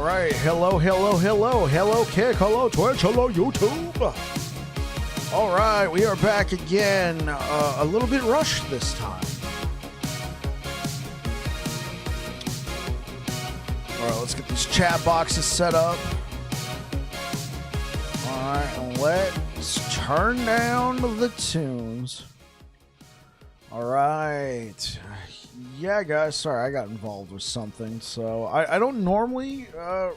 right, hello Kick, hello Twitch, hello YouTube. All right, we are back again, a little bit rushed this time. All right, let's get these chat boxes set up. All right, let's turn down the tunes. All right. Yeah, guys, sorry, I got involved with something. So I don't normally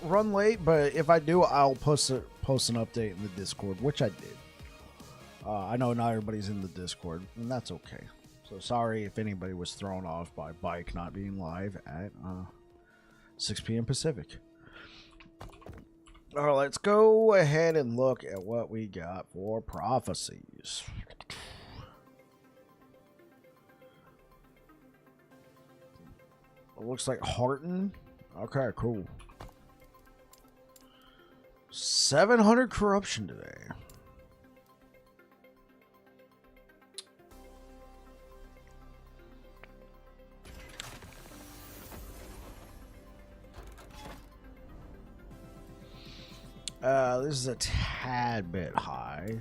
run late, but if I do, I'll post an update in the Discord, which I did. I know not everybody's in the Discord, and that's okay. So sorry if anybody was thrown off by Bike not being live at 6 p.m. Pacific. All right, let's go ahead and look at what we got for prophecies. It looks like Hearten. Okay, cool. 700 corruption today. This is a tad bit high.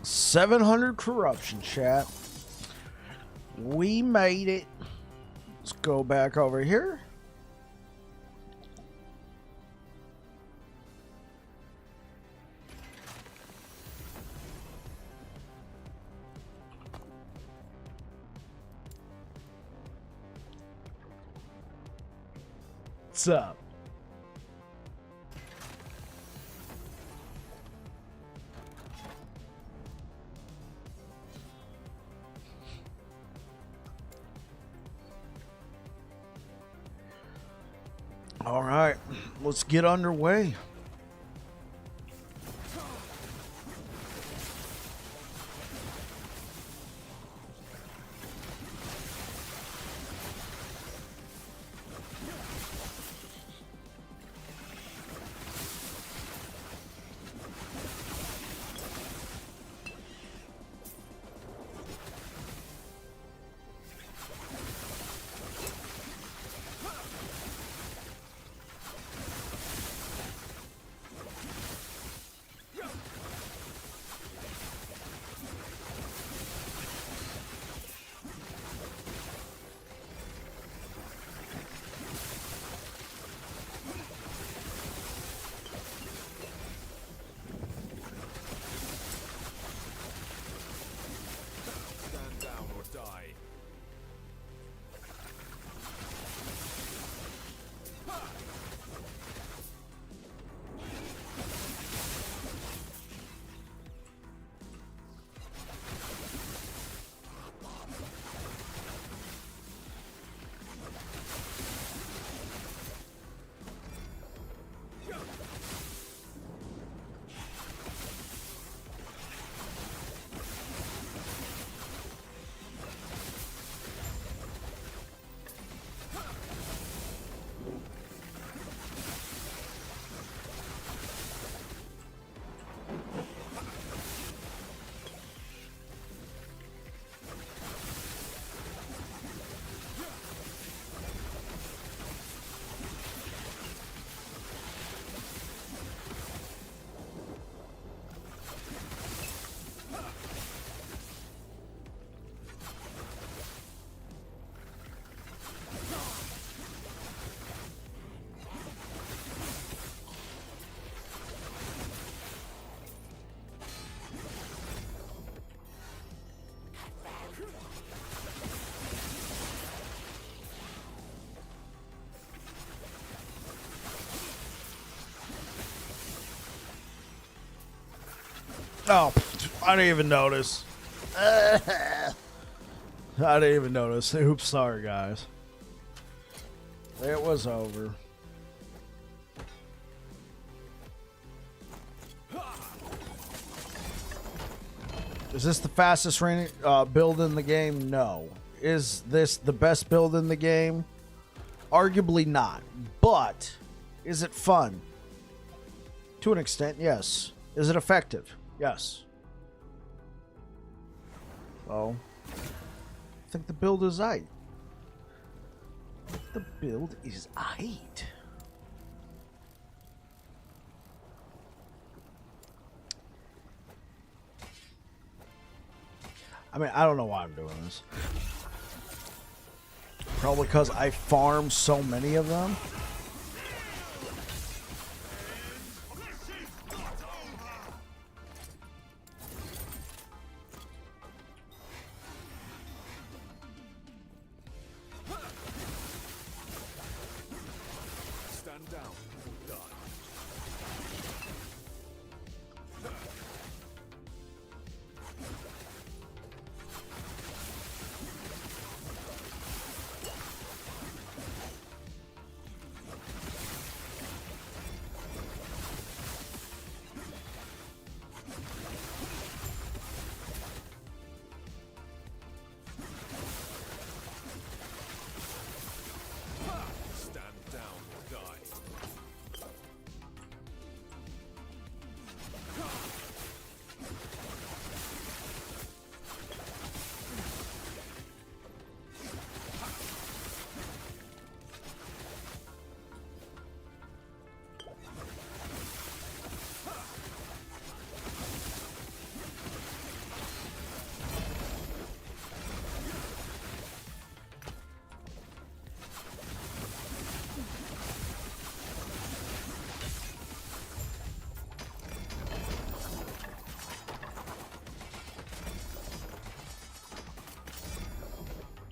$700 corruption, chat. We made it. Let's go back over here. What's up? All right, let's get underway. Oh, I didn't even notice. I didn't even notice. Oops, sorry, guys. It was over. Is this the fastest build in the game? No. Is this the best build in the game? Arguably not. But is it fun? To an extent, yes. Is it effective? Yes. So, I think the build is aight. The build is aight. I mean, I don't know why I'm doing this. Probably because I farm so many of them. Stand down or die.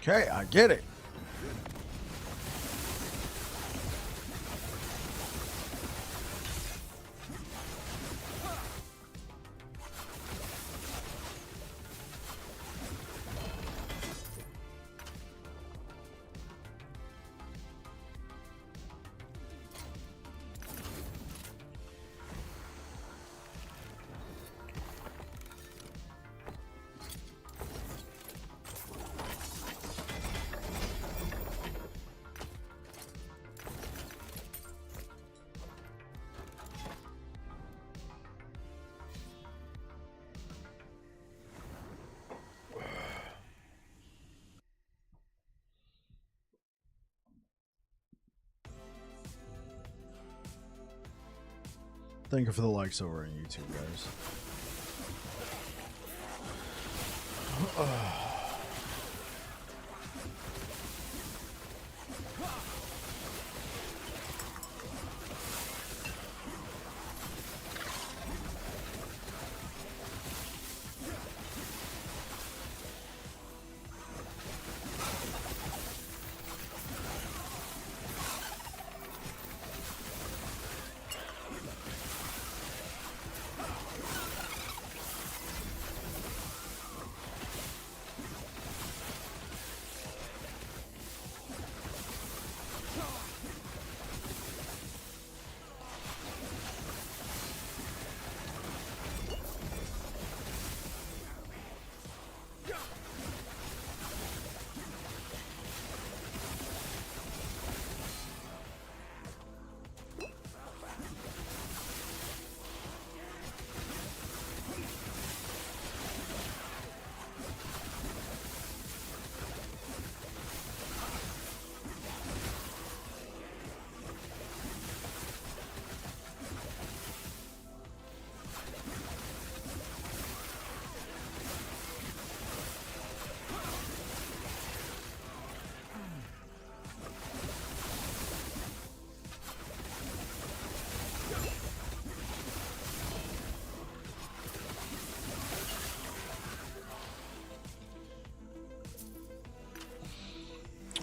Okay, I get it. Thank you for the likes over on YouTube, guys.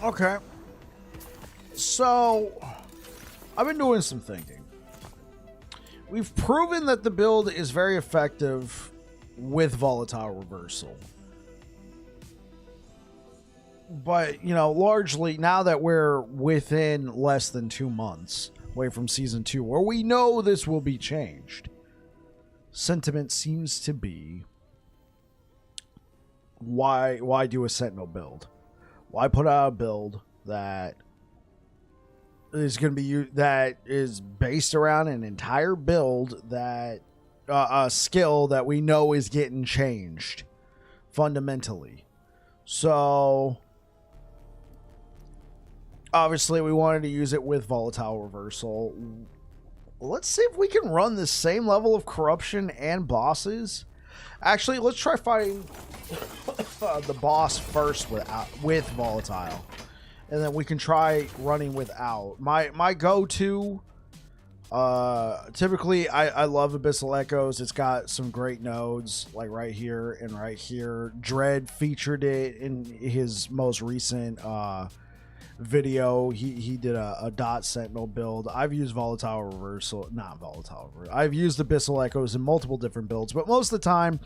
Okay. So, I've been doing some thinking. We've proven that the build is very effective with volatile reversal. But, you know, largely now that we're within less than 2 months away from season 2, where we know this will be changed, sentiment seems to be, why do a Sentinel build? Why put out a build that is going to be that is based around an entire build that a skill that we know is getting changed fundamentally? So obviously we wanted to use it with volatile reversal. Let's see if we can run the same level of corruption and bosses. Actually, let's try fighting the boss first with volatile, and then we can try running without. My go-to, typically I love Abyssal Echoes. It's got some great nodes, like right here and right here. Dread featured it in his most recent video. He did a dot sentinel build. I've used volatile reversal, not volatile reversal. I've used Abyssal Echoes in multiple different builds, but most of the time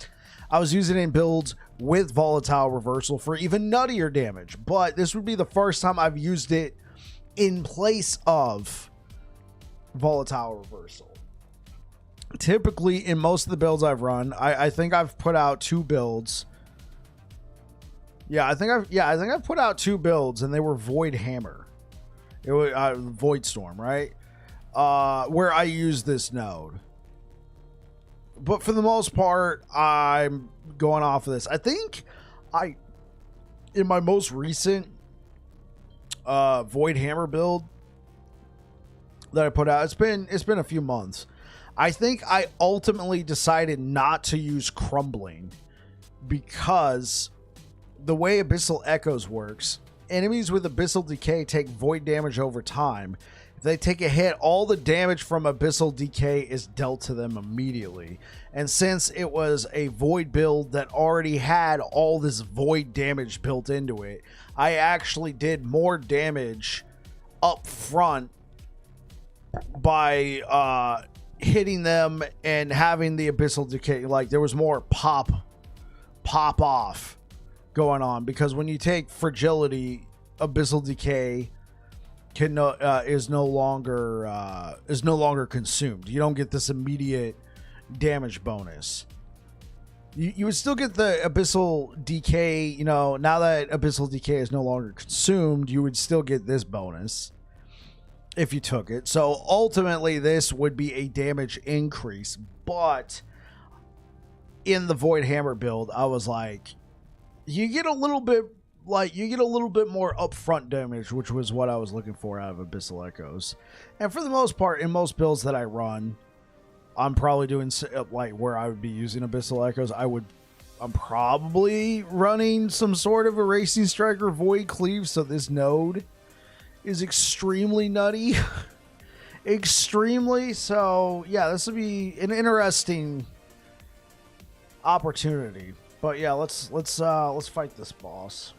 I was using it in builds with volatile reversal for even nuttier damage. But this would be the first time I've used it in place of volatile reversal. Typically in most of the builds I've run, I think I've put out 2 builds. I think I've put out 2 builds, and they were Void Hammer. It was Void Storm, right? Where I use this node. But for the most part, I'm going off of this. I think in my most recent Void Hammer build that I put out, it's been a few months. I think I ultimately decided not to use Crumbling because the way Abyssal Echoes works, enemies with Abyssal Decay take void damage over time. If they take a hit, all the damage from Abyssal Decay is dealt to them immediately. And since it was a void build that already had all this void damage built into it, I actually did more damage up front by hitting them and having the Abyssal Decay. Like, there was more pop off going on, because when you take Fragility, Abyssal Decay is no longer consumed. You don't get this immediate damage bonus. You would still get the Abyssal Decay, you know, now that Abyssal Decay is no longer consumed, you would still get this bonus if you took it. So ultimately this would be a damage increase, but in the Void Hammer build, I was like, you get a little bit more upfront damage, which was what I was looking for out of Abyssal Echoes. And for the most part, in most builds that I run, I'm probably doing like where I would be using Abyssal Echoes. I'm probably running some sort of Erasing Strike or Void Cleave, so this node is extremely nutty. Extremely. So yeah, this would be an interesting opportunity. But yeah, let's fight this boss.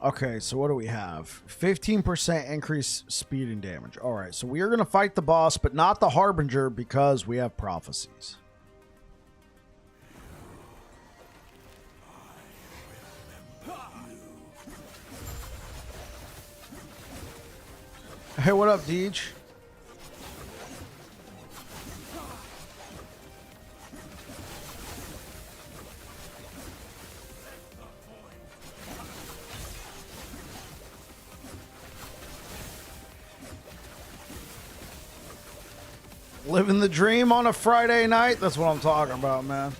Okay, so what do we have? 15% increase speed and damage. All right, so we are going to fight the boss, but not the Harbinger, because we have prophecies. Hey, what up, Deej? Living the dream on a Friday night. That's what I'm talking about, man.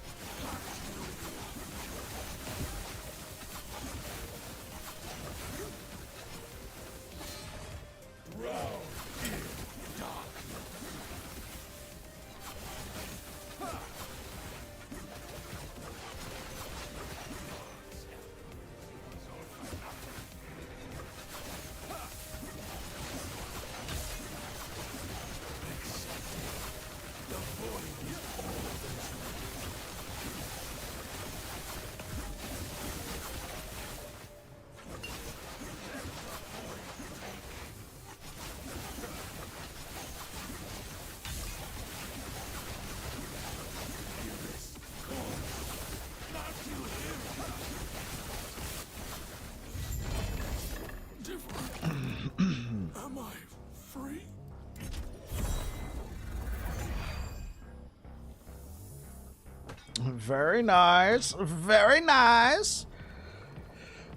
Very nice. Very nice.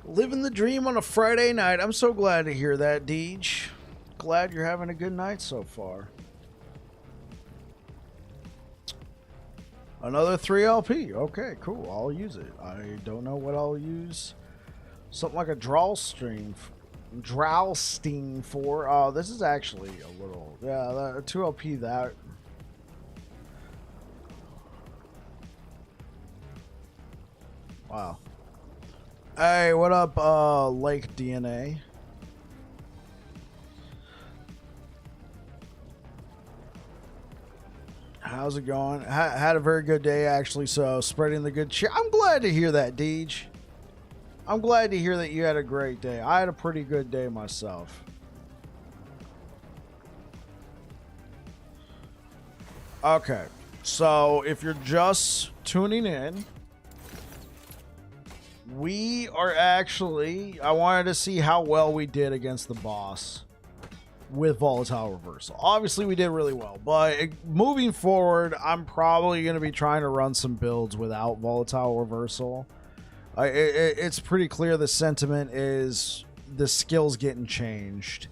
Living the dream on a Friday night. I'm so glad to hear that, Deej. Glad you're having a good night so far. Another 3LP. Okay, cool. I'll use it. I don't know what I'll use. Something like a Drawstein for. Oh, this is actually a little. Yeah, 2LP that. Wow. Hey, what up, Lake DNA? How's it going? Had a very good day, actually, so spreading the good cheer. I'm glad to hear that, Deej. I'm glad to hear that you had a great day. I had a pretty good day myself. Okay, so if you're just tuning in, we are actually, I wanted to see how well we did against the boss with Volatile Reversal. Obviously, we did really well, but moving forward, I'm probably going to be trying to run some builds without Volatile Reversal. It's pretty clear the sentiment is the skill's getting changed.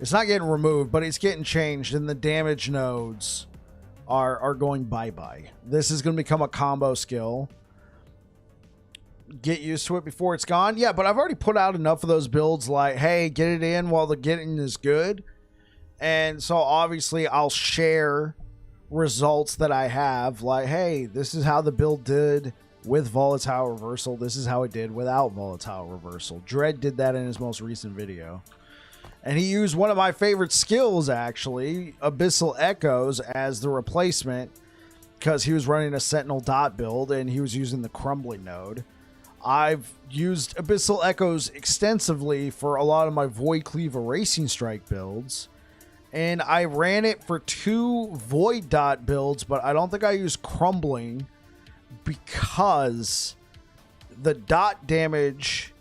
It's not getting removed, but it's getting changed, and the damage nodes are going bye-bye. This is going to become a combo skill. Get used to it before it's gone. Yeah, but I've already put out enough of those builds like, hey, get it in while the getting is good. And so obviously I'll share results that I have like, hey, this is how the build did with Volatile Reversal. This is how it did without Volatile Reversal. Dread did that in his most recent video. And he used one of my favorite skills, actually, Abyssal Echoes, as the replacement because he was running a Sentinel Dot build and he was using the Crumbling node. I've used Abyssal Echoes extensively for a lot of my Void Cleave Erasing Strike builds. And I ran it for 2 Void Dot builds, but I don't think I used Crumbling because the dot damage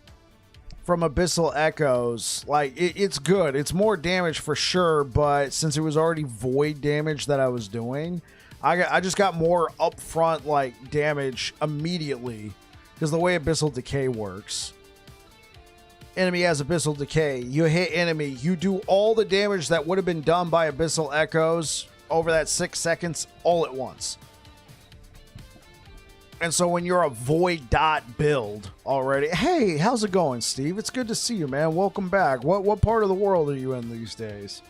from Abyssal Echoes, like, it's good. It's more damage for sure, but since it was already Void damage that I was doing, I just got more upfront, like, damage immediately. Because the way Abyssal Decay works, enemy has Abyssal Decay, you hit enemy, you do all the damage that would have been done by Abyssal Echoes over that 6 seconds all at once. And so when you're a Void Dot build already, hey, how's it going, Steve? It's good to see you, man. Welcome back. What part of the world are you in these days?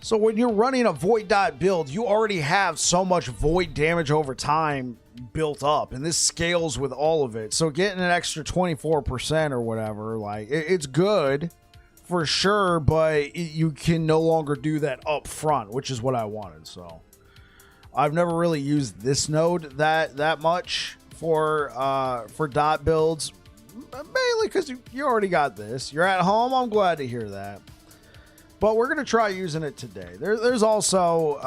So when you're running a Void Dot build, you already have so much Void damage over time built up, and this scales with all of it. So getting an extra 24% or whatever, like, it's good for sure, but you can no longer do that up front, which is what I wanted. So I've never really used this node that much for dot builds, mainly because you already got this. You're at home. I'm glad to hear that. But we're going to try using it today. There's also,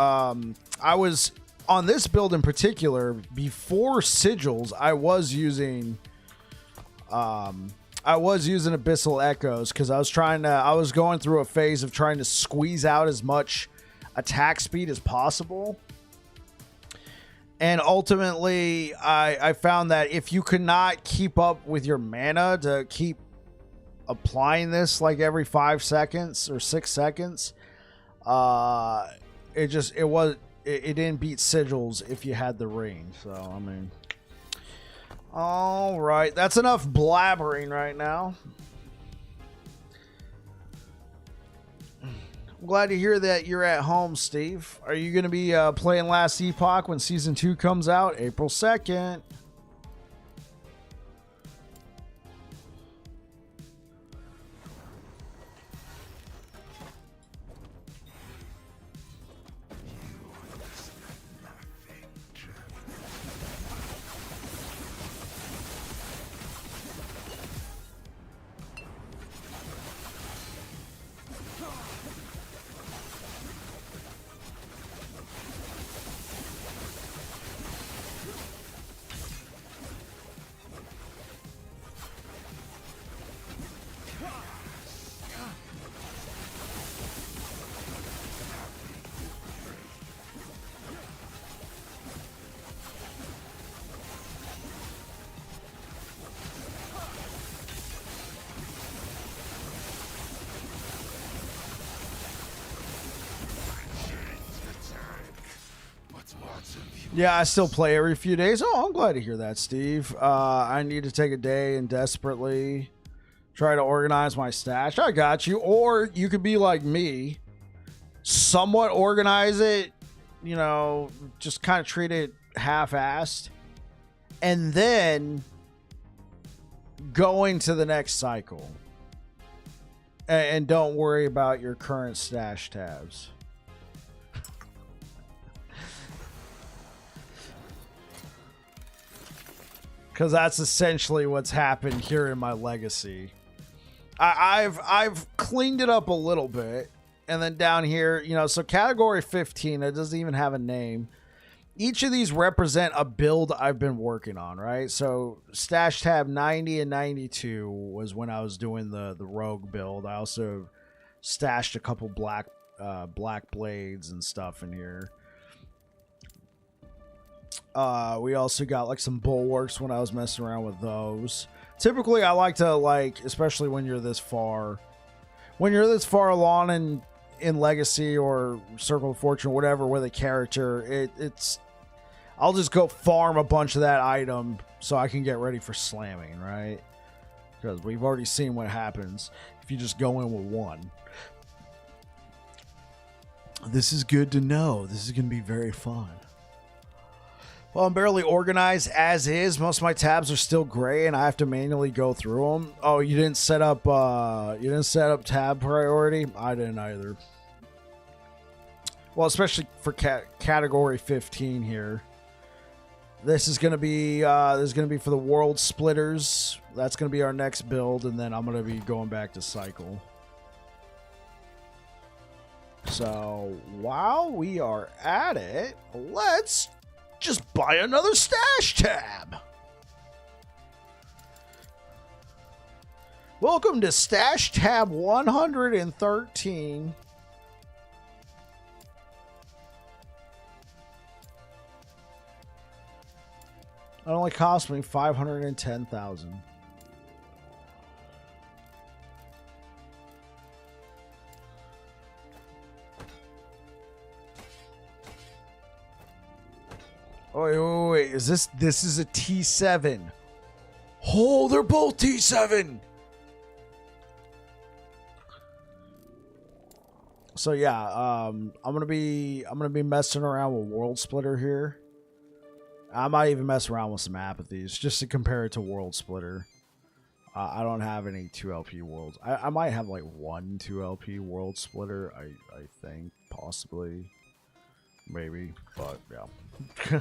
I was on this build in particular, before sigils, I was using Abyssal Echoes because I was going through a phase of trying to squeeze out as much attack speed as possible. And ultimately, I found that if you could not keep up with your mana to keep applying this like every 5 seconds or 6 seconds, it didn't beat sigils if you had the ring. So I mean, all right, that's enough blabbering right now. I'm glad to hear that you're at home, Steve. Are you going to be playing Last Epoch when Season 2 comes out April 2nd? Yeah, I still play every few days. Oh, I'm glad to hear that, Steve. I need to take a day and desperately try to organize my stash. I got you. Or you could be like me, somewhat organize it, you know, just kind of treat it half-assed, and then going to the next cycle. And don't worry about your current stash tabs. Because that's essentially what's happened here in my legacy. I've cleaned it up a little bit. And then down here, you know, so category 15, it doesn't even have a name. Each of these represent a build I've been working on, right? So stash tab 90 and 92 was when I was doing the rogue build. I also stashed a couple black blades and stuff in here. We also got like some bulwarks when I was messing around with those. Typically, I like to, like, especially when you're this far along in Legacy or Circle of Fortune, whatever, with a character, I'll just go farm a bunch of that item so I can get ready for slamming, right? Because we've already seen what happens if you just go in with one. This is good to know. This is going to be very fun. Well, I'm barely organized as is. Most of my tabs are still gray, and I have to manually go through them. Oh, you didn't set up tab priority? I didn't either. Well, especially for category 15 here. This is gonna be for the World Splitters. That's gonna be our next build, and then I'm gonna be going back to cycle. So while we are at it, let's just buy another stash tab. Welcome to stash tab 113. It only cost me 510,000. Wait. Is this is a T7? Oh, they're both T7. So yeah, I'm gonna be messing around with World Splitter here. I might even mess around with some apathies just to compare it to World Splitter. I don't have any 2LP worlds. I might have like one 2LP World Splitter. I think possibly, maybe, but yeah.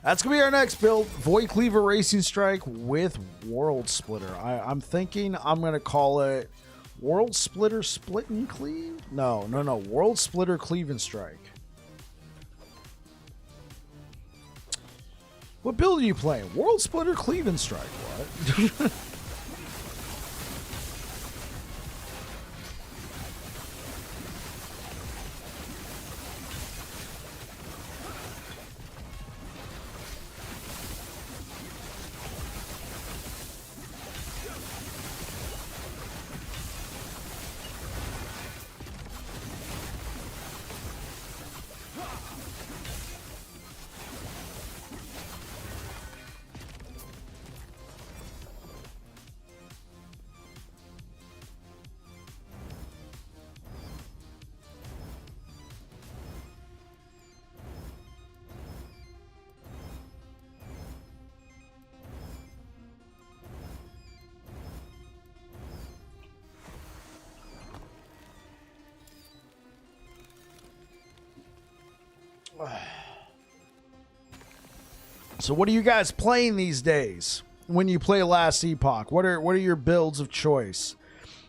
That's going to be our next build. Void Cleaver Racing Strike with World Splitter. I'm thinking I'm going to call it World Splitter Split and Cleave? No. World Splitter Cleave and Strike. What build are you playing? World Splitter Cleave and Strike. What? So what are you guys playing these days when you play Last Epoch? What are your builds of choice?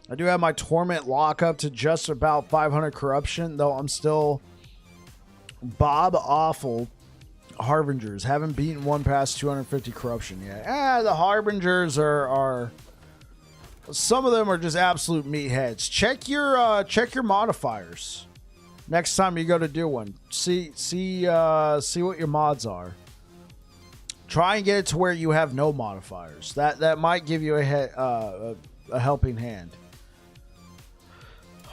I do have my Torment lock up to just about 500 corruption, though I'm still Bob Awful Harbingers. Haven't beaten one past 250 corruption yet. The Harbingers are some of them are just absolute meatheads. Check your modifiers next time you go to do one. See what your mods are. Try and get it to where you have no modifiers. That might give you a helping hand.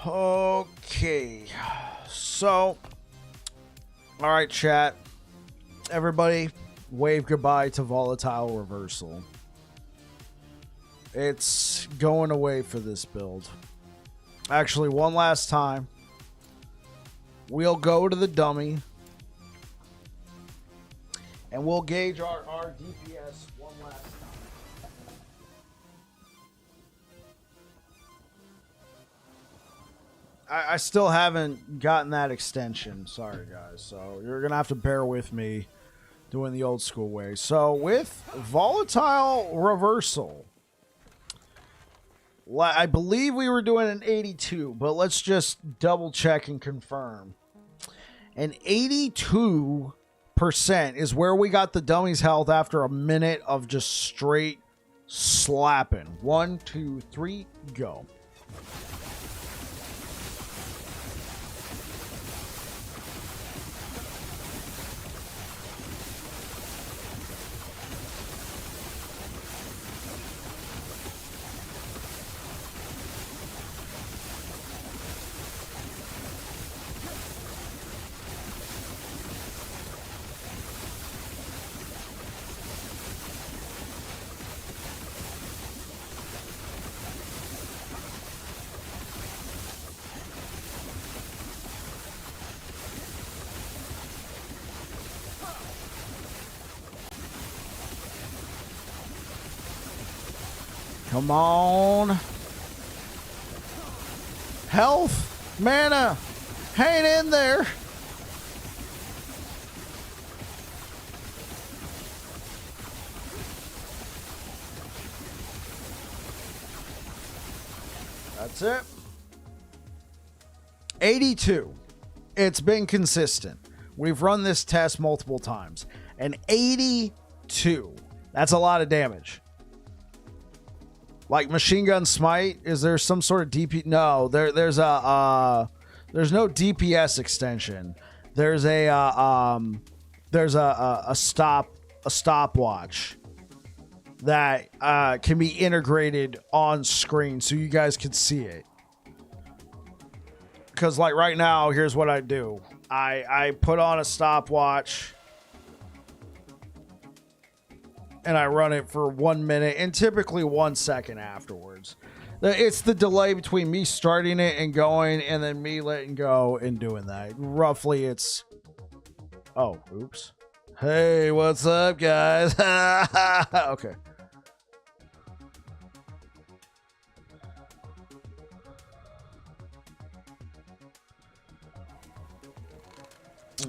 Okay, so all right, chat. Everybody, wave goodbye to volatile reversal. It's going away for this build. Actually, one last time. We'll go to the dummy. And we'll gauge our DPS one last time. I still haven't gotten that extension. Sorry, guys. So you're going to have to bear with me doing the old school way. So with volatile reversal, I believe we were doing an 82, but let's just double check and confirm. An 82% is where we got the dummy's health after a minute of just straight slapping. 1, 2, 3, go. Come on. Health, mana, hang in there. That's it. 82. It's been consistent. We've run this test multiple times. An 82. That's a lot of damage. Like machine gun smite, is there some sort of DP? No, there's no DPS extension. There's a stopwatch that can be integrated on screen so you guys can see it. Because like right now, here's what I do. I put on a stopwatch and I run it for 1 minute and typically 1 second afterwards. It's the delay between me starting it and going and then me letting go and doing that. Roughly it's... Oh, oops. Hey, what's up, guys? Okay.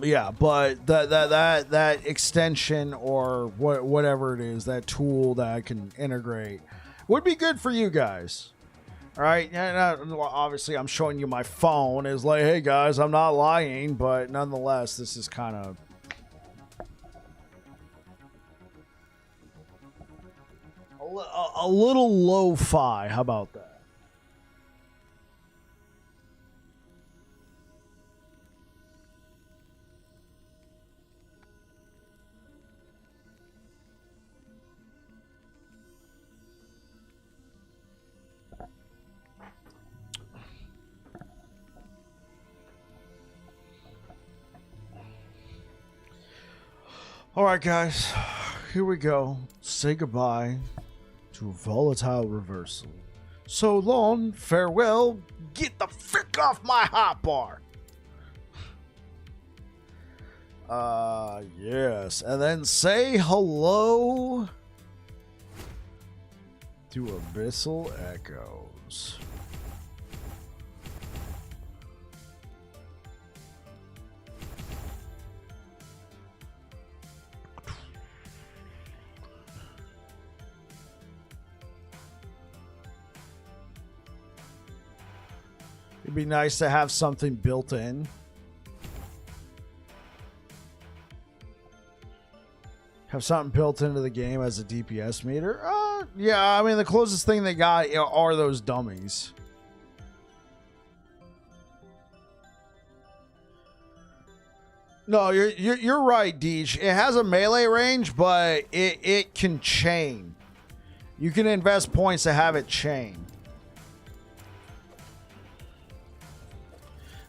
Yeah, but that extension or whatever it is, that tool that I can integrate would be good for you guys. All right, and obviously I'm showing you my phone is like, hey guys, I'm not lying, but nonetheless, this is kind of a little lo-fi. How about that? All right, guys, here we go. Say goodbye to volatile reversal. So long, farewell. Get the frick off my hotbar. Yes, and then say hello to Abyssal Echoes. It'd be nice to have something built in. Have something built into the game as a DPS meter? Yeah, I mean, the closest thing they got are those dummies. No, you're right, Deej. It has a melee range, but it can chain. You can invest points to have it chain.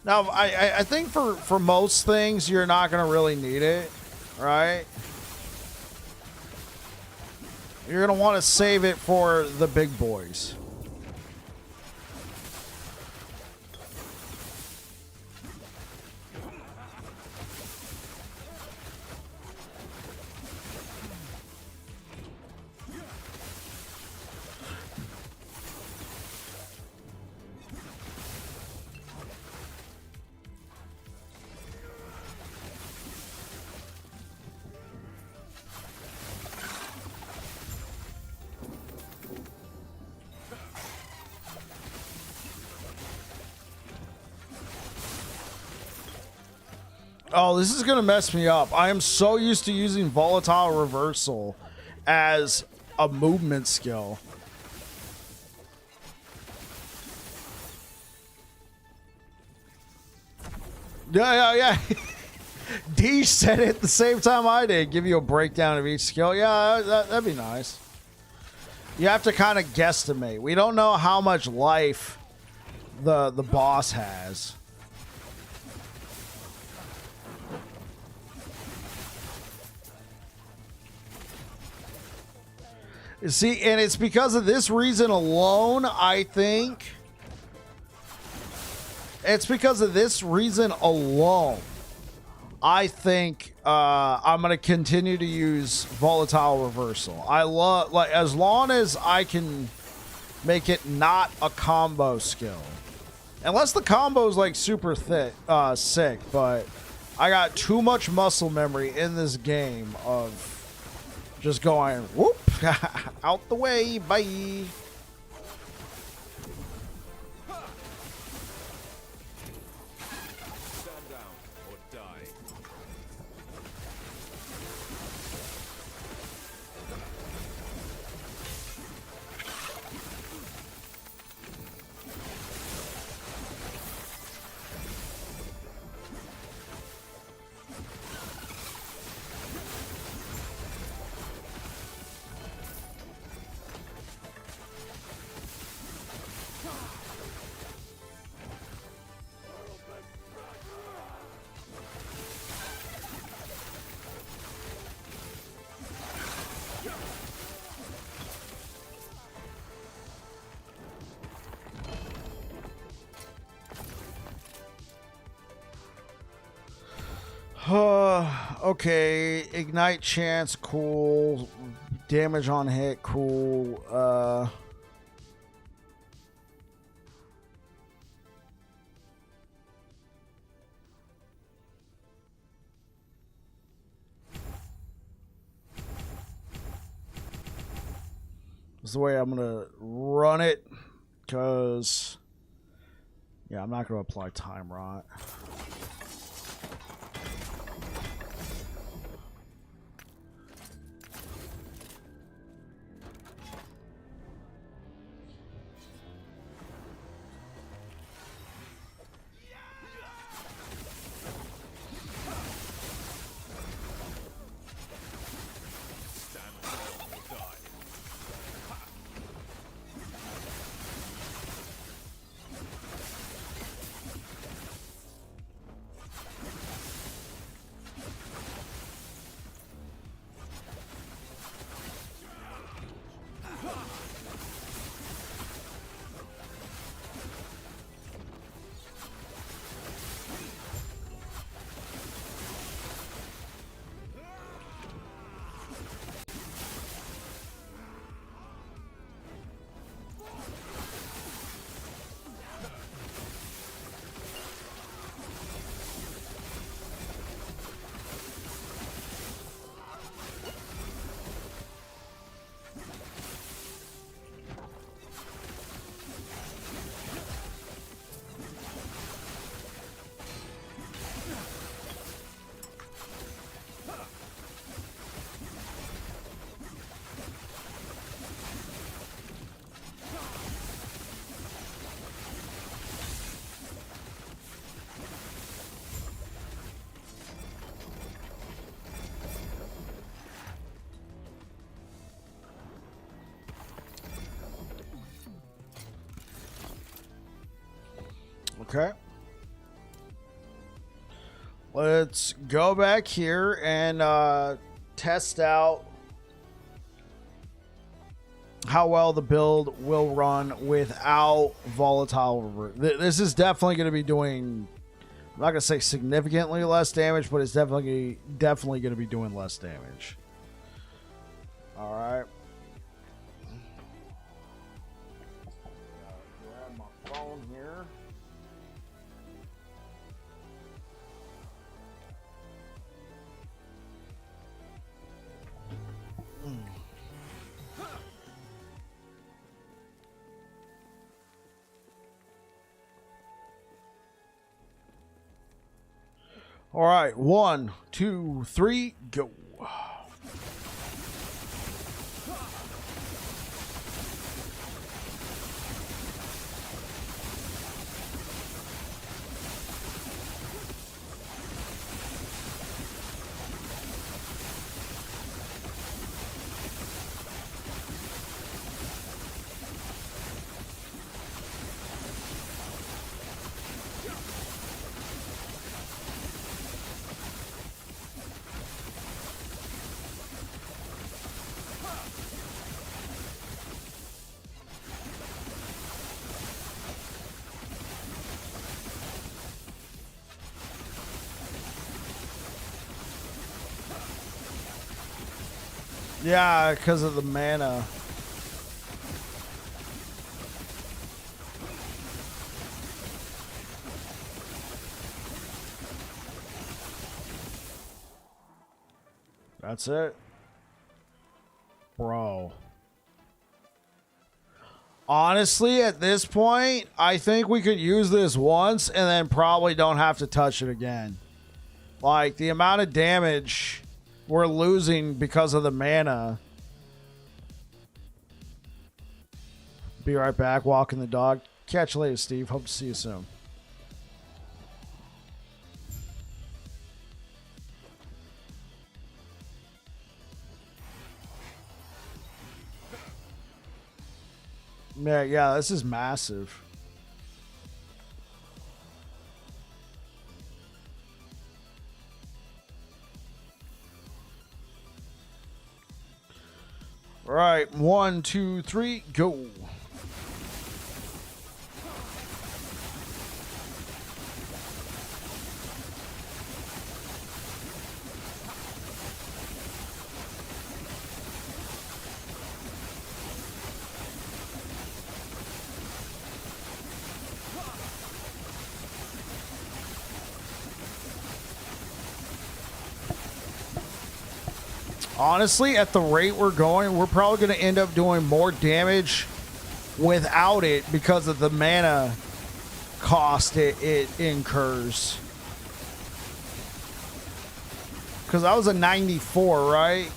Now, I think for most things, you're not going to really need it. right? You're going to want to save it for the big boys. Oh, this is going to mess me up. I am so used to using volatile reversal as a movement skill. Yeah. D said it at the same time I did. Give you a breakdown of each skill. Yeah, that'd be nice. You have to kind of guesstimate. We don't know how much life the boss has. See, and it's because of this reason alone, I think. It's because of this reason alone, I think I'm going to continue to use volatile reversal. I love, like, as long as I can make it not a combo skill. Unless the combo is like super thick, sick, but I got too much muscle memory in this game of just going, whoop, out the way, bye. Okay, ignite chance, cool. Damage on hit, cool. This is the way I'm gonna run it, because yeah, I'm not gonna apply time rot. Okay. Let's go back here and test out how well the build will run without volatile reverse. This is definitely going to be doing, I'm not going to say significantly less damage, but it's definitely going to be doing less damage. All right. Grab my phone here. All right, 1, 2, 3, go. Yeah, because of the mana. That's it. Bro. Honestly, at this point, I think we could use this once and then probably don't have to touch it again. Like, the amount of damage we're losing because of the mana. Be right back. Walking the dog. Catch you later, Steve. Hope to see you soon. Yeah, this is massive. All right, 1, 2, 3, go. Honestly, at the rate we're going, we're probably going to end up doing more damage without it because of the mana cost it incurs. Because that was a 94, right?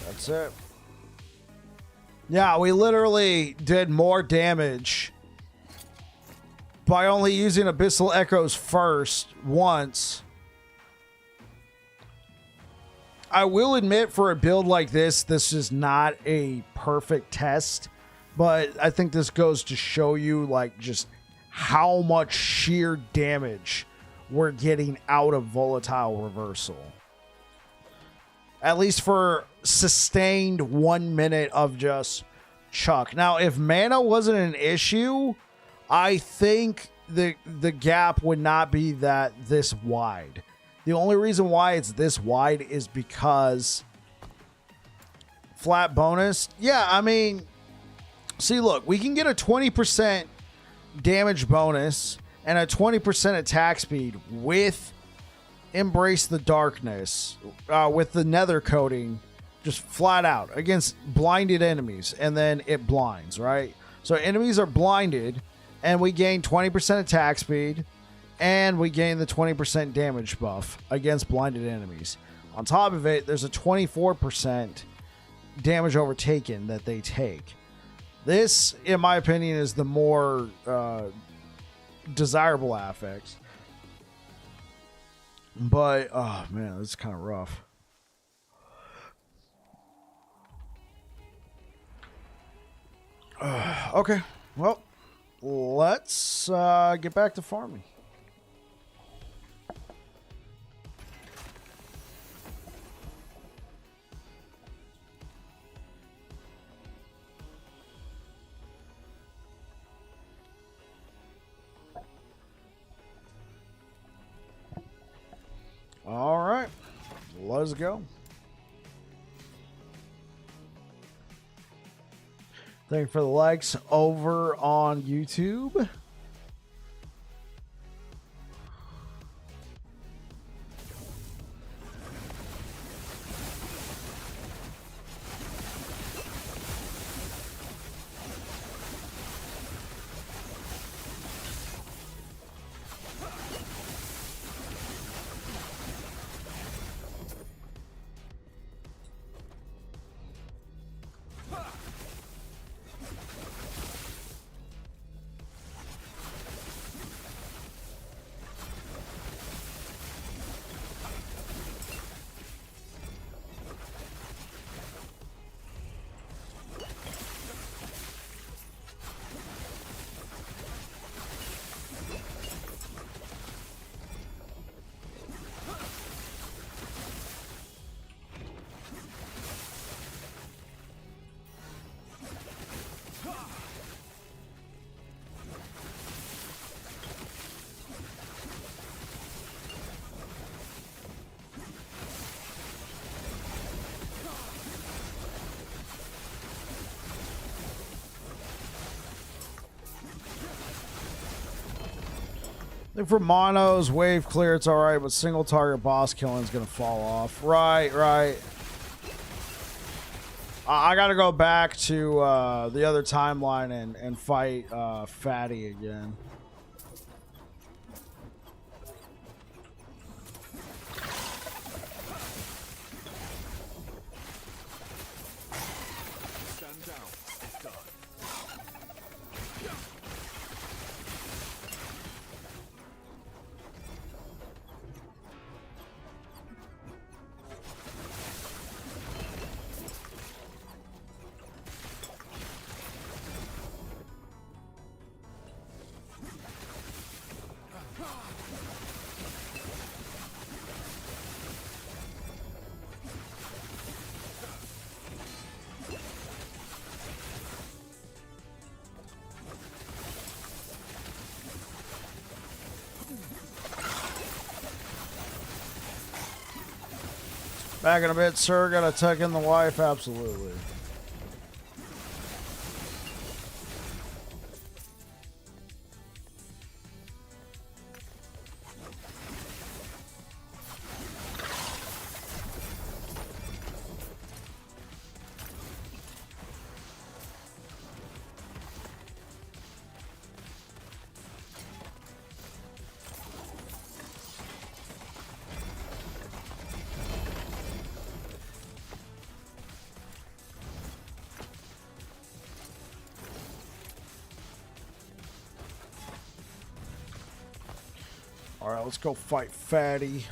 That's it. Yeah, we literally did more damage by only using Abyssal Echoes first once. I will admit, for a build like this is not a perfect test, but I think this goes to show you like just how much sheer damage we're getting out of Volatile Reversal. At least for sustained 1 minute of just chuck. Now, if mana wasn't an issue, I think the gap would not be this wide. The only reason why it's this wide is because flat bonus. Yeah, I mean, see, look, we can get a 20% damage bonus and a 20% attack speed with Embrace the Darkness, with the Nether coating, just flat out against blinded enemies, and then it blinds, right? So enemies are blinded, and we gain 20% attack speed, and we gain the 20% damage buff against blinded enemies. On top of it, there's a 24% damage overtaken that they take. This, in my opinion, is the more desirable affix. But, oh man, this is kind of rough. Okay, well, let's get back to farming. All right, let's go. Thank you for the likes over on YouTube. I think for monos, wave clear, it's alright, but single target boss killing is going to fall off. Right. I got to go back to the other timeline and fight Fatty again. Back in a bit, sir. Gotta tuck in the wife. Absolutely. All right, let's go fight Fatty.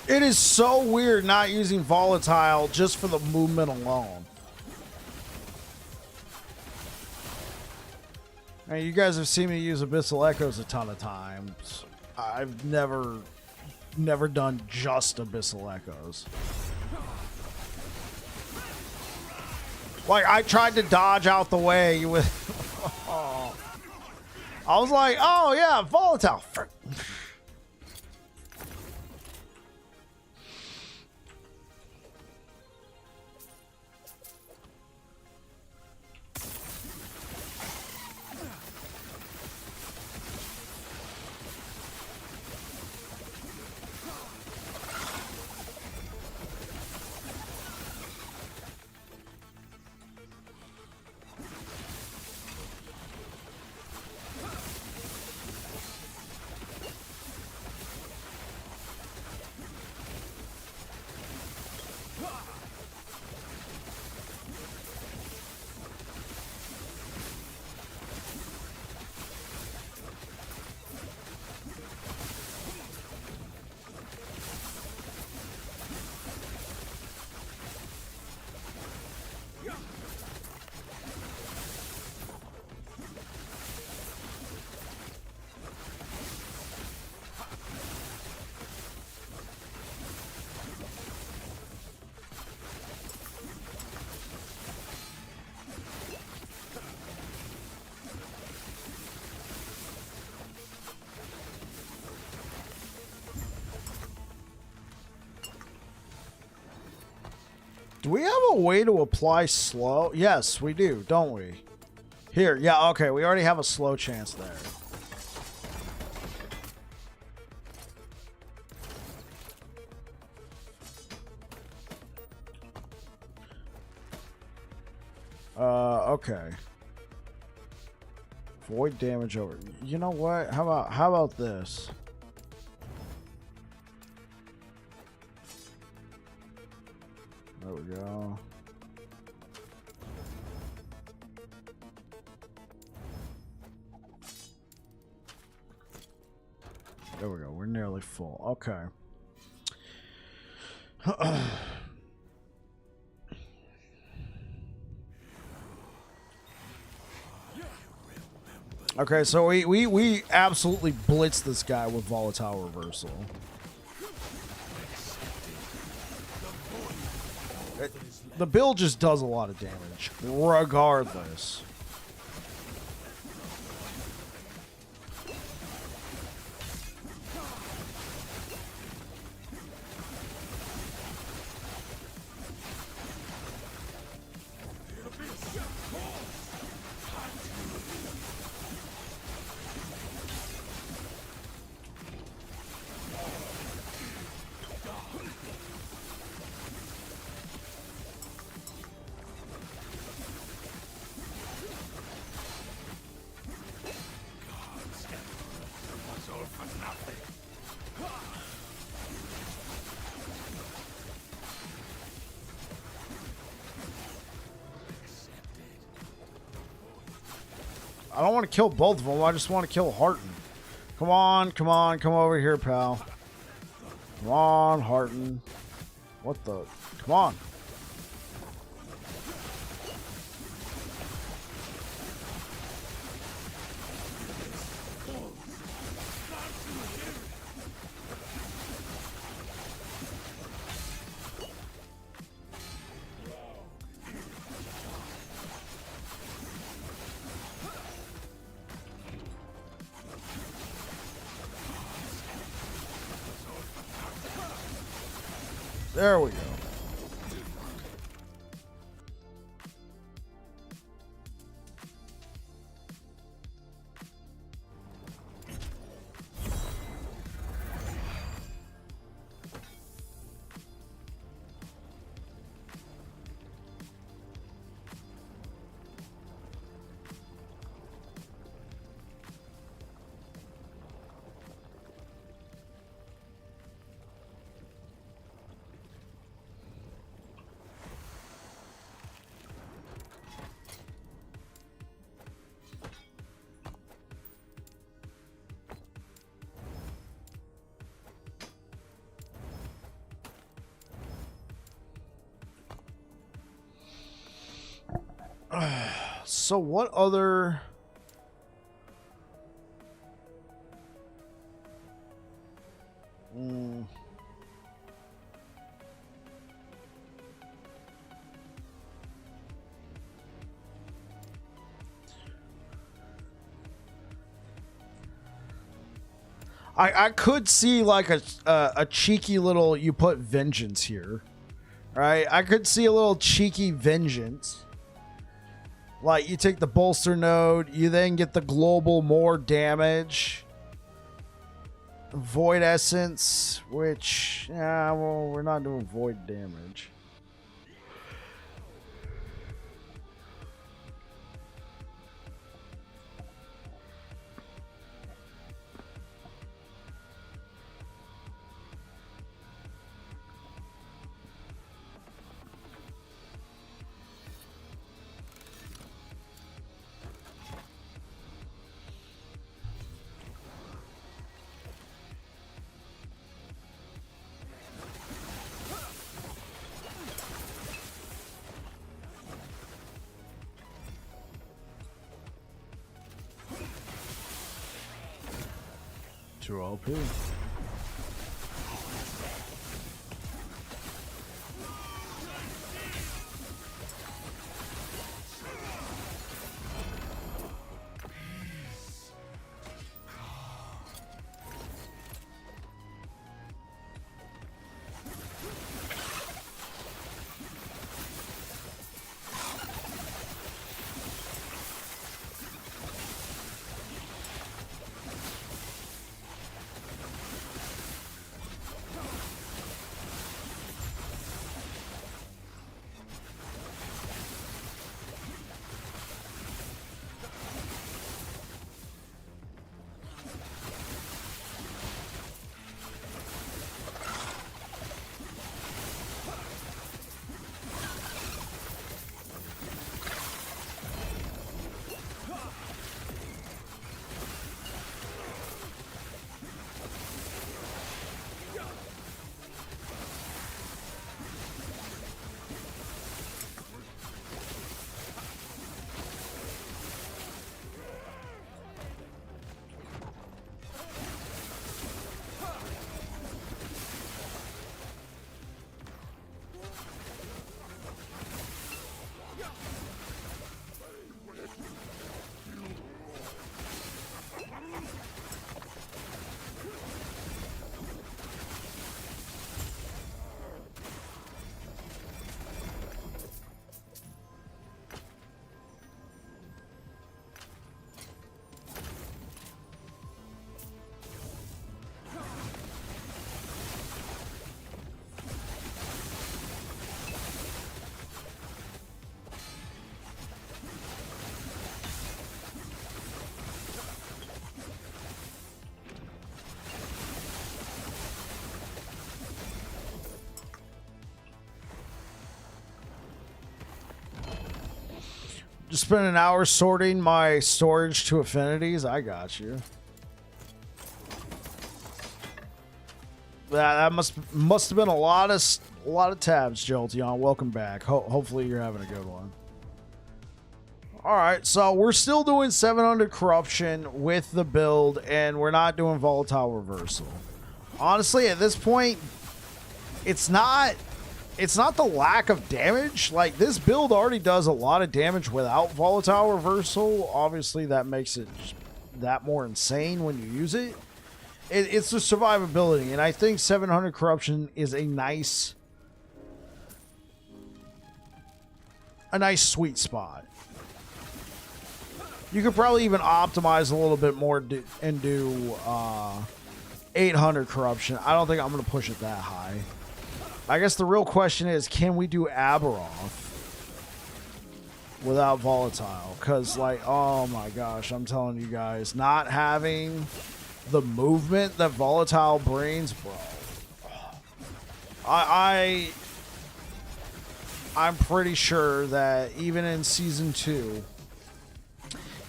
It is so weird not using volatile just for the movement alone. I mean, you guys have seen me use Abyssal Echoes a ton of times. I've never done just Abyssal Echoes. Like, I tried to dodge out the way with... Oh. I was like, oh yeah, volatile. Do we have a way to apply slow? Yes, we do, don't we? Here, yeah, okay, we already have a slow chance there. Okay. Void damage over. You know what? How about this? There we go. There we go. We're nearly full. Okay. Okay, so we absolutely blitz this guy with volatile reversal. The build just does a lot of damage, regardless. I don't want to kill both of them. I just want to kill Harton. Come on, come on, come over here, pal. Come on, Harton. What the? Come on. There we go. So what other... I could see like a cheeky little, you put vengeance here, right? I could see a little cheeky vengeance. Like you take the bolster node, you then get the global more damage. Void essence, which, yeah, well, we're not doing void damage. Too OP. Just spent an hour sorting my storage to affinities. I got you. That must have been a lot of tabs, Jolteon. Welcome back. Hopefully you're having a good one. All right, so we're still doing 700 corruption with the build, and we're not doing volatile reversal. Honestly, at this point, it's not the lack of damage. Like, this build already does a lot of damage without volatile reversal. Obviously, that makes it that more insane when you use it. It's the survivability, and I think 700 corruption is a nice sweet spot. You could probably even optimize a little bit more and do 800 corruption. I don't think I'm going to push it that high. I guess the real question is, can we do Aberoth without volatile? Because, like, oh my gosh, I'm telling you guys, not having the movement that volatile brings, bro. I'm pretty sure that even in season 2,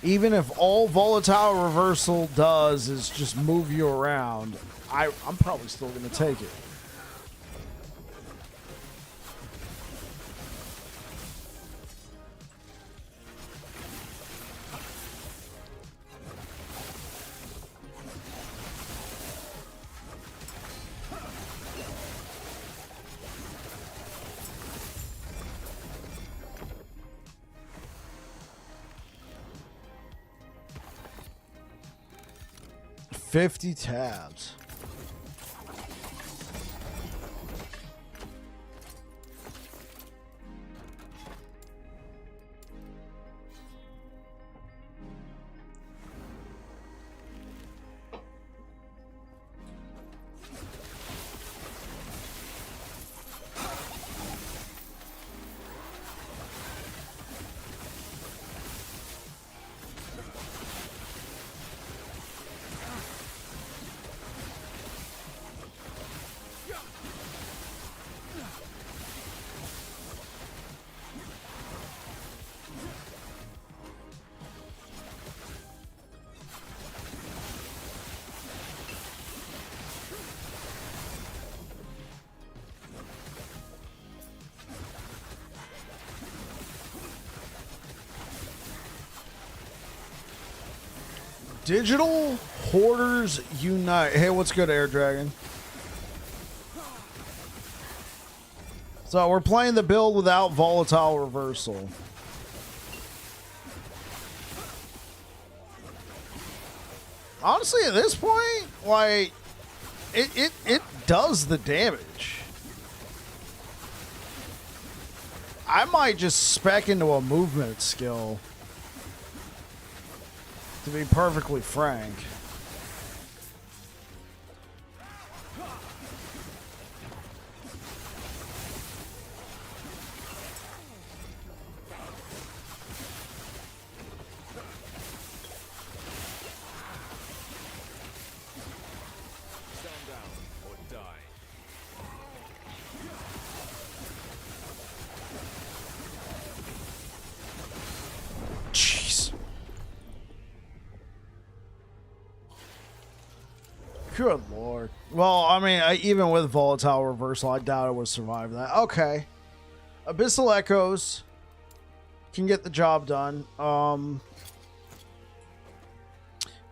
even if all volatile reversal does is just move you around, I'm probably still going to take it. 50 tabs. Digital Hoarders Unite. Hey, what's good, Air Dragon? So we're playing the build without volatile reversal. Honestly, at this point, like, it does the damage. I might just spec into a movement skill, to be perfectly frank. Good lord. Well, I mean, even with volatile reversal, I doubt it would survive that. Okay. Abyssal Echoes can get the job done.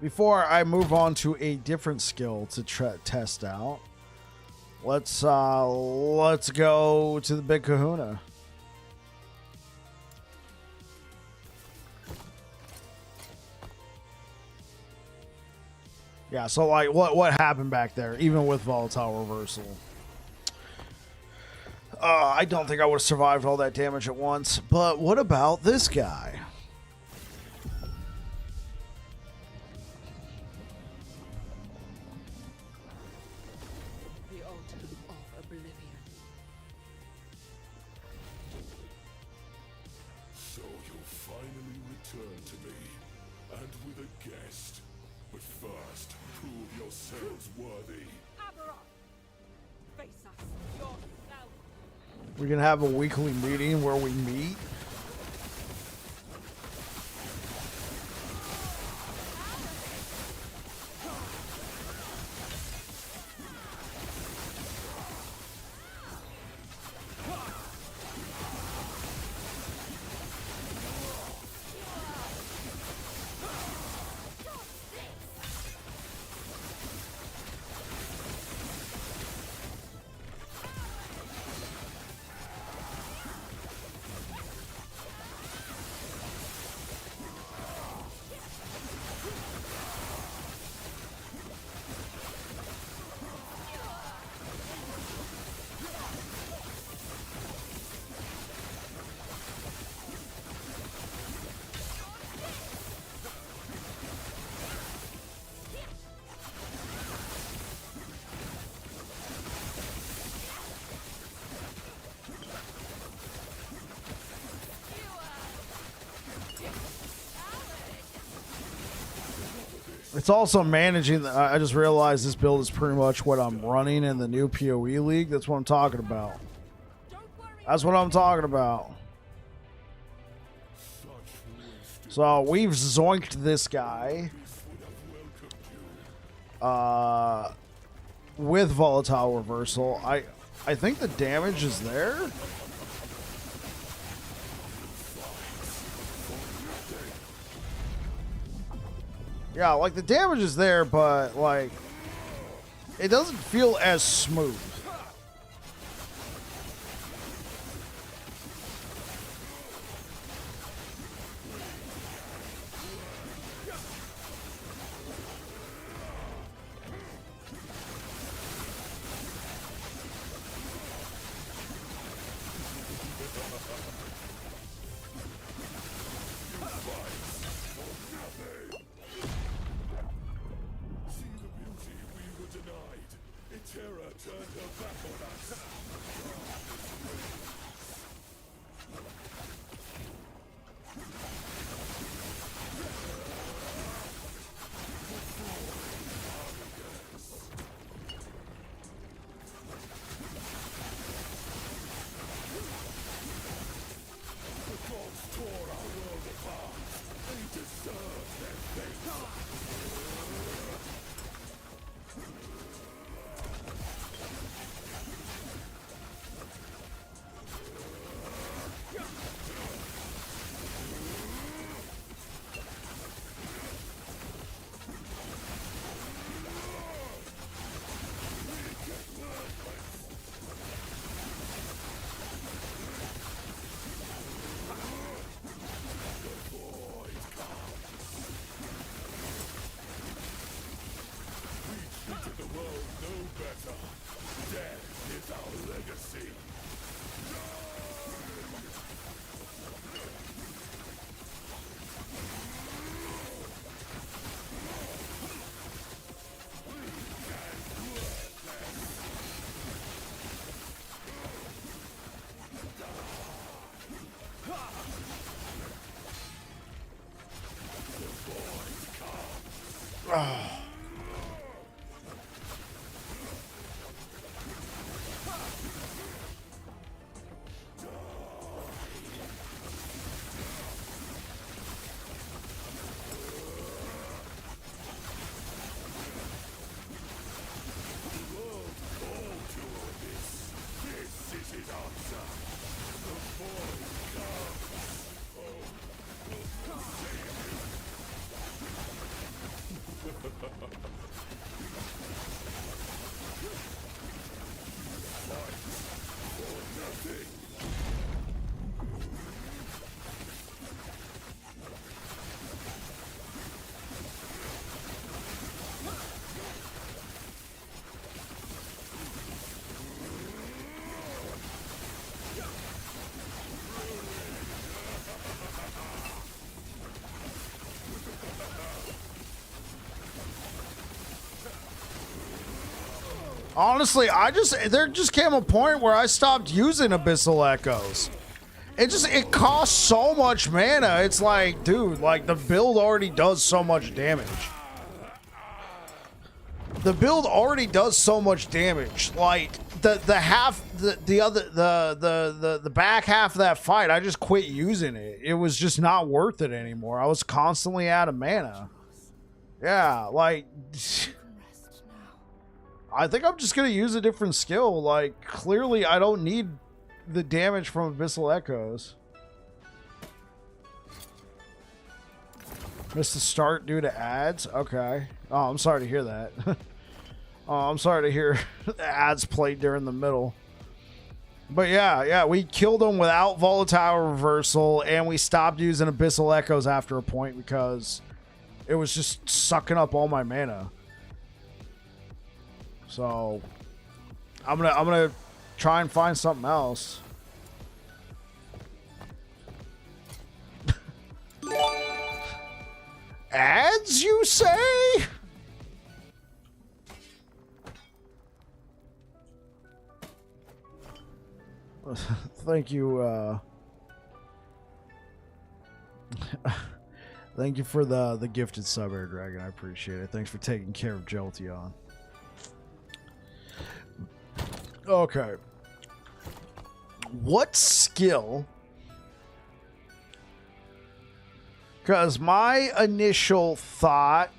Before I move on to a different skill to test out, let's go to the Big Kahuna. Yeah, so like what happened back there, even with volatile reversal? I don't think I would have survived all that damage at once. But what about this guy? The altar of oblivion. So you'll finally return to me, and with a guest. But first, prove yourselves worthy. Face us yourself. We're gonna have a weekly meeting where we meet. It's also managing. I just realized this build is pretty much what I'm running in the new PoE league. That's what I'm talking about. That's what I'm talking about. So we've zoinked this guy with volatile reversal. I think the damage is there. Yeah, like the damage is there, but like it doesn't feel as smooth. Terror turned her back on us. The gods tore our world apart. They deserve their fate. The world know better. Death is our legacy. Honestly, there just came a point where I stopped using Abyssal Echoes. It costs so much mana. It's like, dude, like the build already does so much damage. The build already does so much damage. Like the back half of that fight, I just quit using it. It was just not worth it anymore. I was constantly out of mana. Yeah, like I think I'm just gonna use a different skill. Like, clearly I don't need the damage from Abyssal Echoes. Missed the start due to ads? Okay. Oh, I'm sorry to hear that. Oh, I'm sorry to hear the ads played during the middle. But yeah, we killed them without volatile reversal, and we stopped using Abyssal Echoes after a point because it was just sucking up all my mana. So I'm gonna try and find something else. Ads, you say? Thank you, thank you for the gifted sub, Air Dragon. I appreciate it. Thanks for taking care of Jolteon. Okay. What skill? Because my initial thought...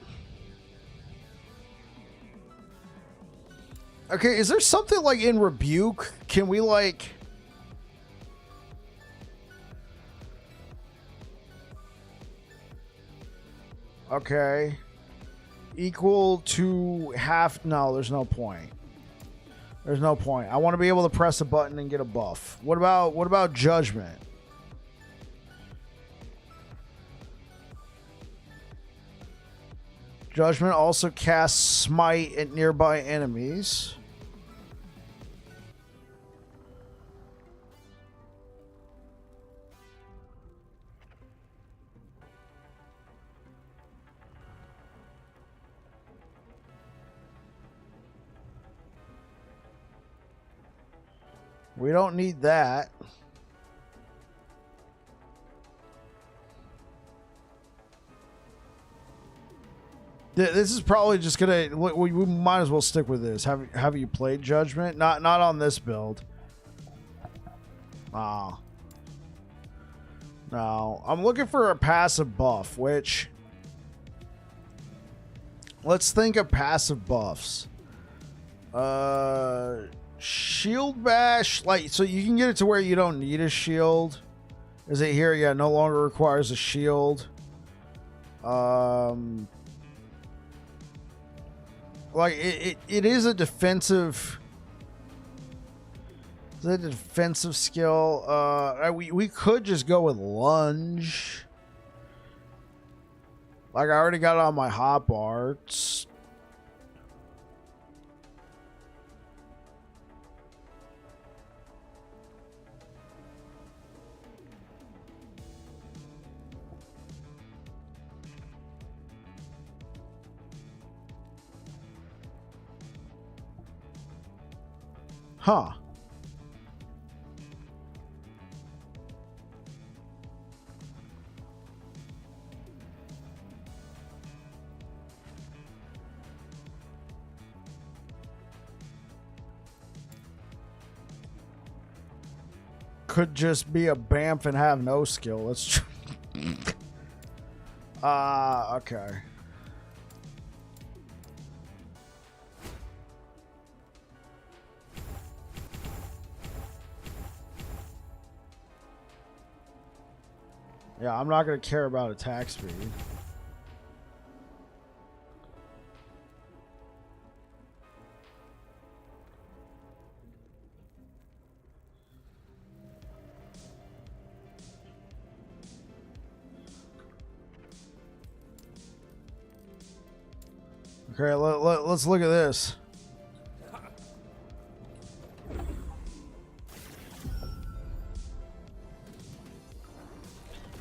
Okay, is there something like in Rebuke? Can we like... Okay. Equal to half... No, there's no point. There's no point. I want to be able to press a button and get a buff. What about Judgment? Judgment also casts Smite at nearby enemies. We don't need that. This is probably just gonna. We might as well stick with this. Have you played Judgment? Not on this build. Ah. No, I'm looking for a passive buff. Which, let's think of passive buffs. Shield bash, like, so you can get it to where you don't need a shield. Is it here? Yeah, no longer requires a shield. Like it is a defensive. Is it a defensive skill? We could just go with lunge. Like I already got it on my hop arts. Huh. Could just be a Bamf and have no skill. Let's try. Okay. Yeah, I'm not going to care about attack speed. Okay, let's look at this.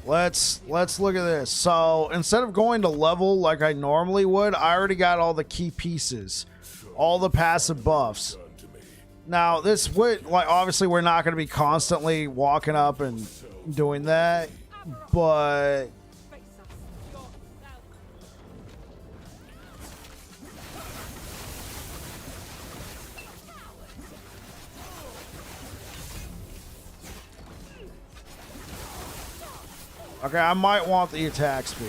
Let's look at this. So instead of going to level like I normally would, I already got all the key pieces, all the passive buffs. Now this would, like, obviously we're not going to be constantly walking up and doing that, but okay, I might want the attack speed.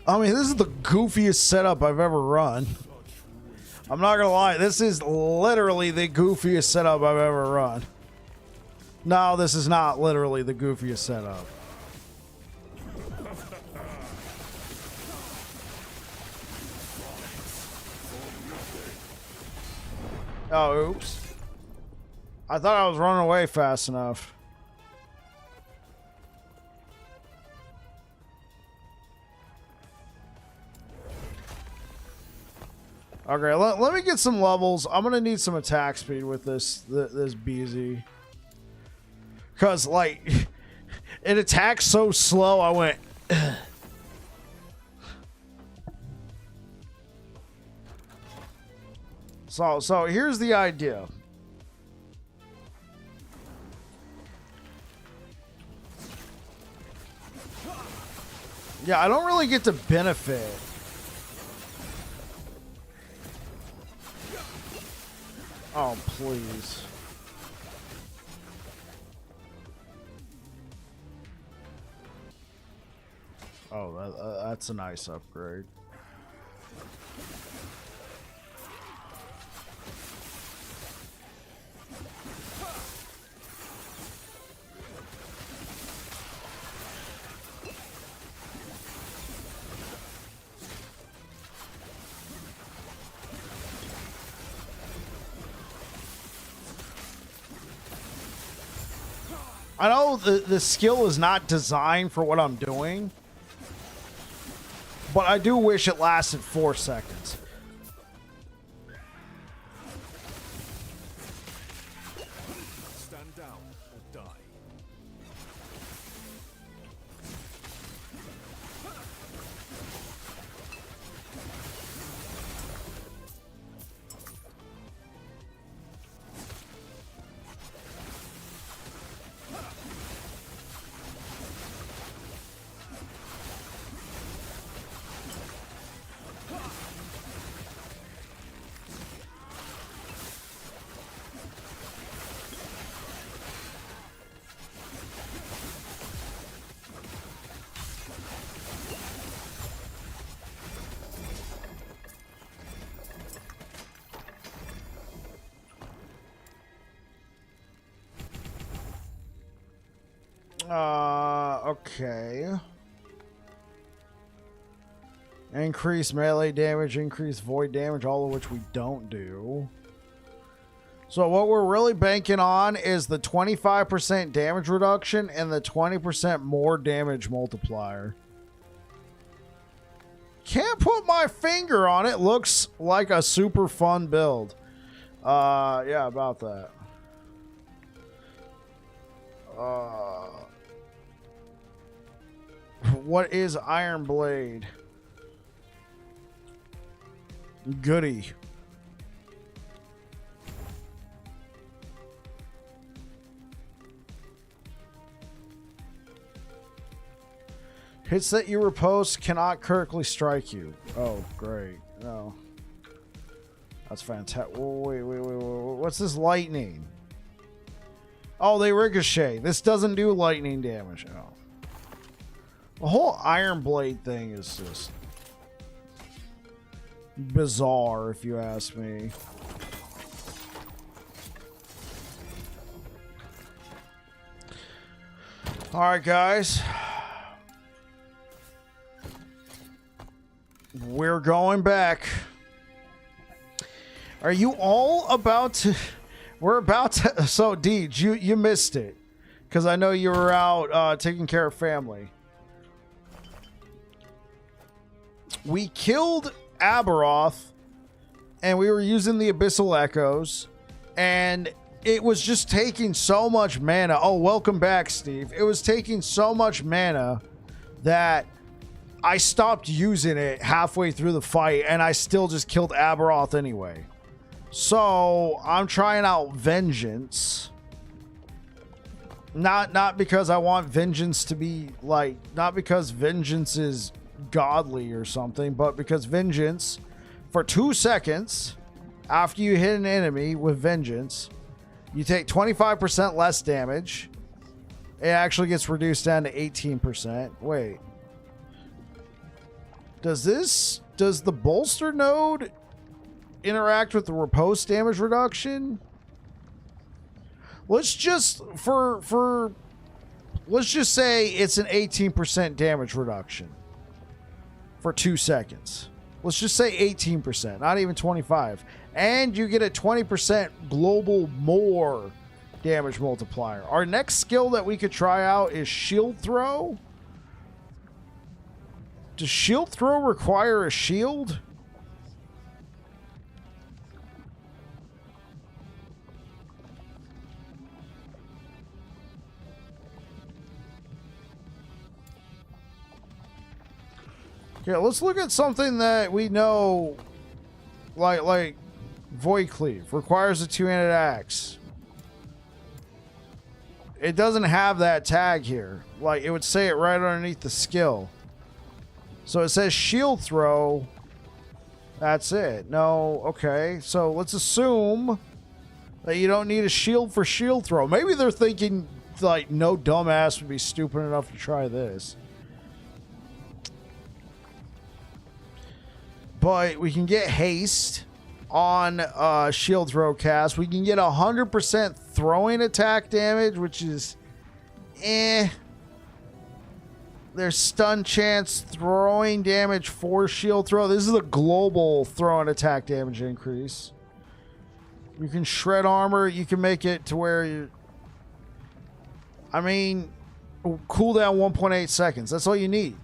I mean, this is the goofiest setup I've ever run. I'm not gonna lie, this is literally the goofiest setup I've ever run. No, this is not literally the goofiest setup. Oh, oops. I thought I was running away fast enough. Okay, let me get some levels. I'm gonna need some attack speed with this BZ, cause like it attacks so slow. I went. So here's the idea. Yeah, I don't really get to benefit. Oh, please. Oh, that's a nice upgrade. I know the skill is not designed for what I'm doing, but I do wish it lasted 4 seconds. Stand down or die. Okay. Increase melee damage, increase void damage, all of which we don't do. So what we're really banking on is the 25% damage reduction and the 20% more damage multiplier. Can't put my finger on it. Looks like a super fun build. Yeah, about that. What is Iron Blade? Goody. Hits that you repulse cannot critically strike you. Oh, great. No. That's fantastic. Wait. What's this lightning? Oh, they ricochet. This doesn't do lightning damage. Oh. The whole Iron Blade thing is just bizarre, if you ask me. All right, guys. We're going back. Are you all about to... We're about to... So, Deej, you missed it. Because I know you were out taking care of family. We killed Aberoth, and we were using the Abyssal Echoes, and it was just taking so much mana. Oh, welcome back, Steve. It was taking so much mana that I stopped using it halfway through the fight, and I still just killed Aberoth anyway. So I'm trying out Vengeance. Not because I want Vengeance to be like, not because Vengeance is godly or something, but because Vengeance, for 2 seconds after you hit an enemy with Vengeance, you take 25% less damage. It actually gets reduced down to 18%. Wait. Does the bolster node interact with the riposte damage reduction? Let's just let's just say it's an 18% damage reduction for 2 seconds. Let's just say 18%, not even 25. And you get a 20% global more damage multiplier. Our next skill that we could try out is Shield Throw. Does Shield Throw require a shield? Okay, let's look at something that we know, like Void Cleave requires a two-handed axe. It doesn't have that tag here. Like, it would say it right underneath the skill. So it says shield throw. That's it. No, okay. So let's assume that you don't need a shield for shield throw. Maybe they're thinking, like, no dumbass would be stupid enough to try this. But we can get haste on shield throw cast. We can get 100% throwing attack damage, which is There's stun chance, throwing damage for shield throw. This is a global throw and attack damage increase. You can shred armor. You can make it to where you... I mean, cooldown 1.8 seconds. That's all you need.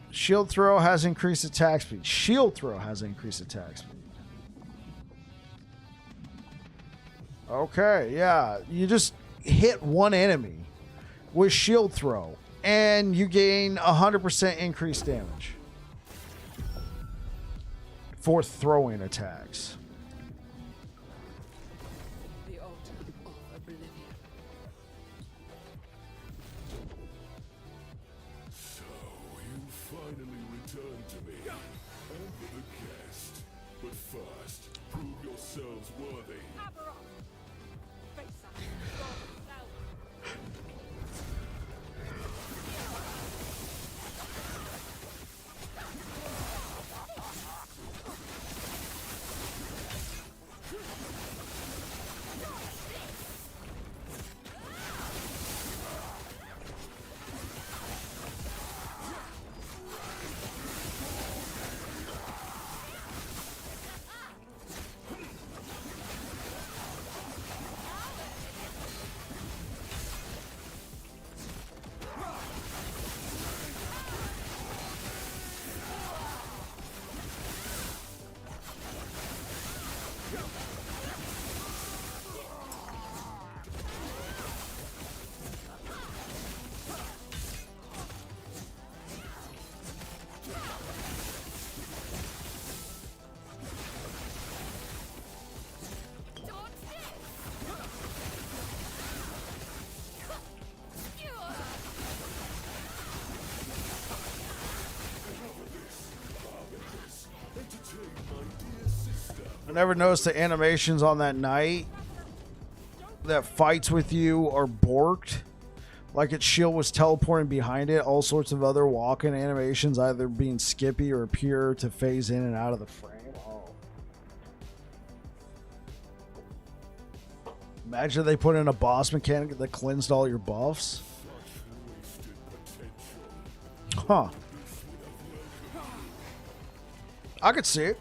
Shield throw has increased attack speed. Shield throw has increased attack speed. Okay, yeah. You just hit one enemy with shield throw and you gain 100% increased damage for throwing attacks. The altar of oblivion. So you finally returned to me, and with a guest. But first, prove yourselves worthy. Face up. Yourself. I never noticed the animations on that knight that fights with you are borked. Like its shield was teleporting behind it. All sorts of other walking animations either being skippy or appear to phase in and out of the frame. Oh. Imagine they put in a boss mechanic that cleansed all your buffs. Huh. I could see it.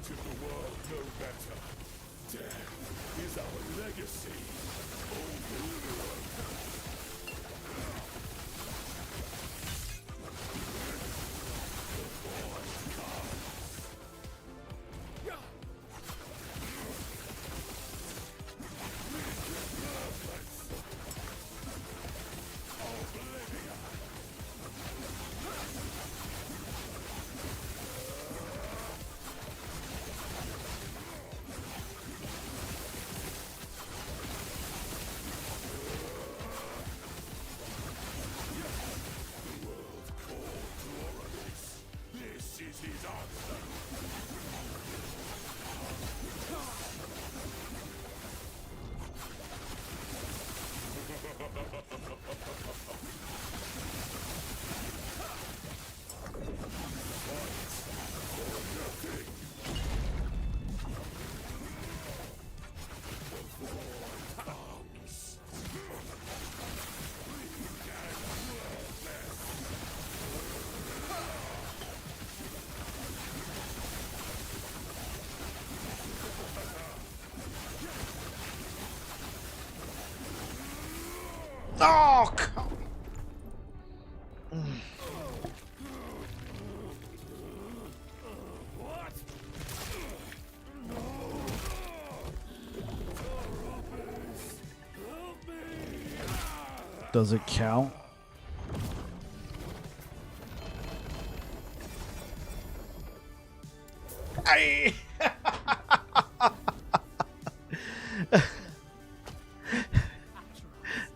treated the world no better. Death is our legacy. Oh, come. Does it count? I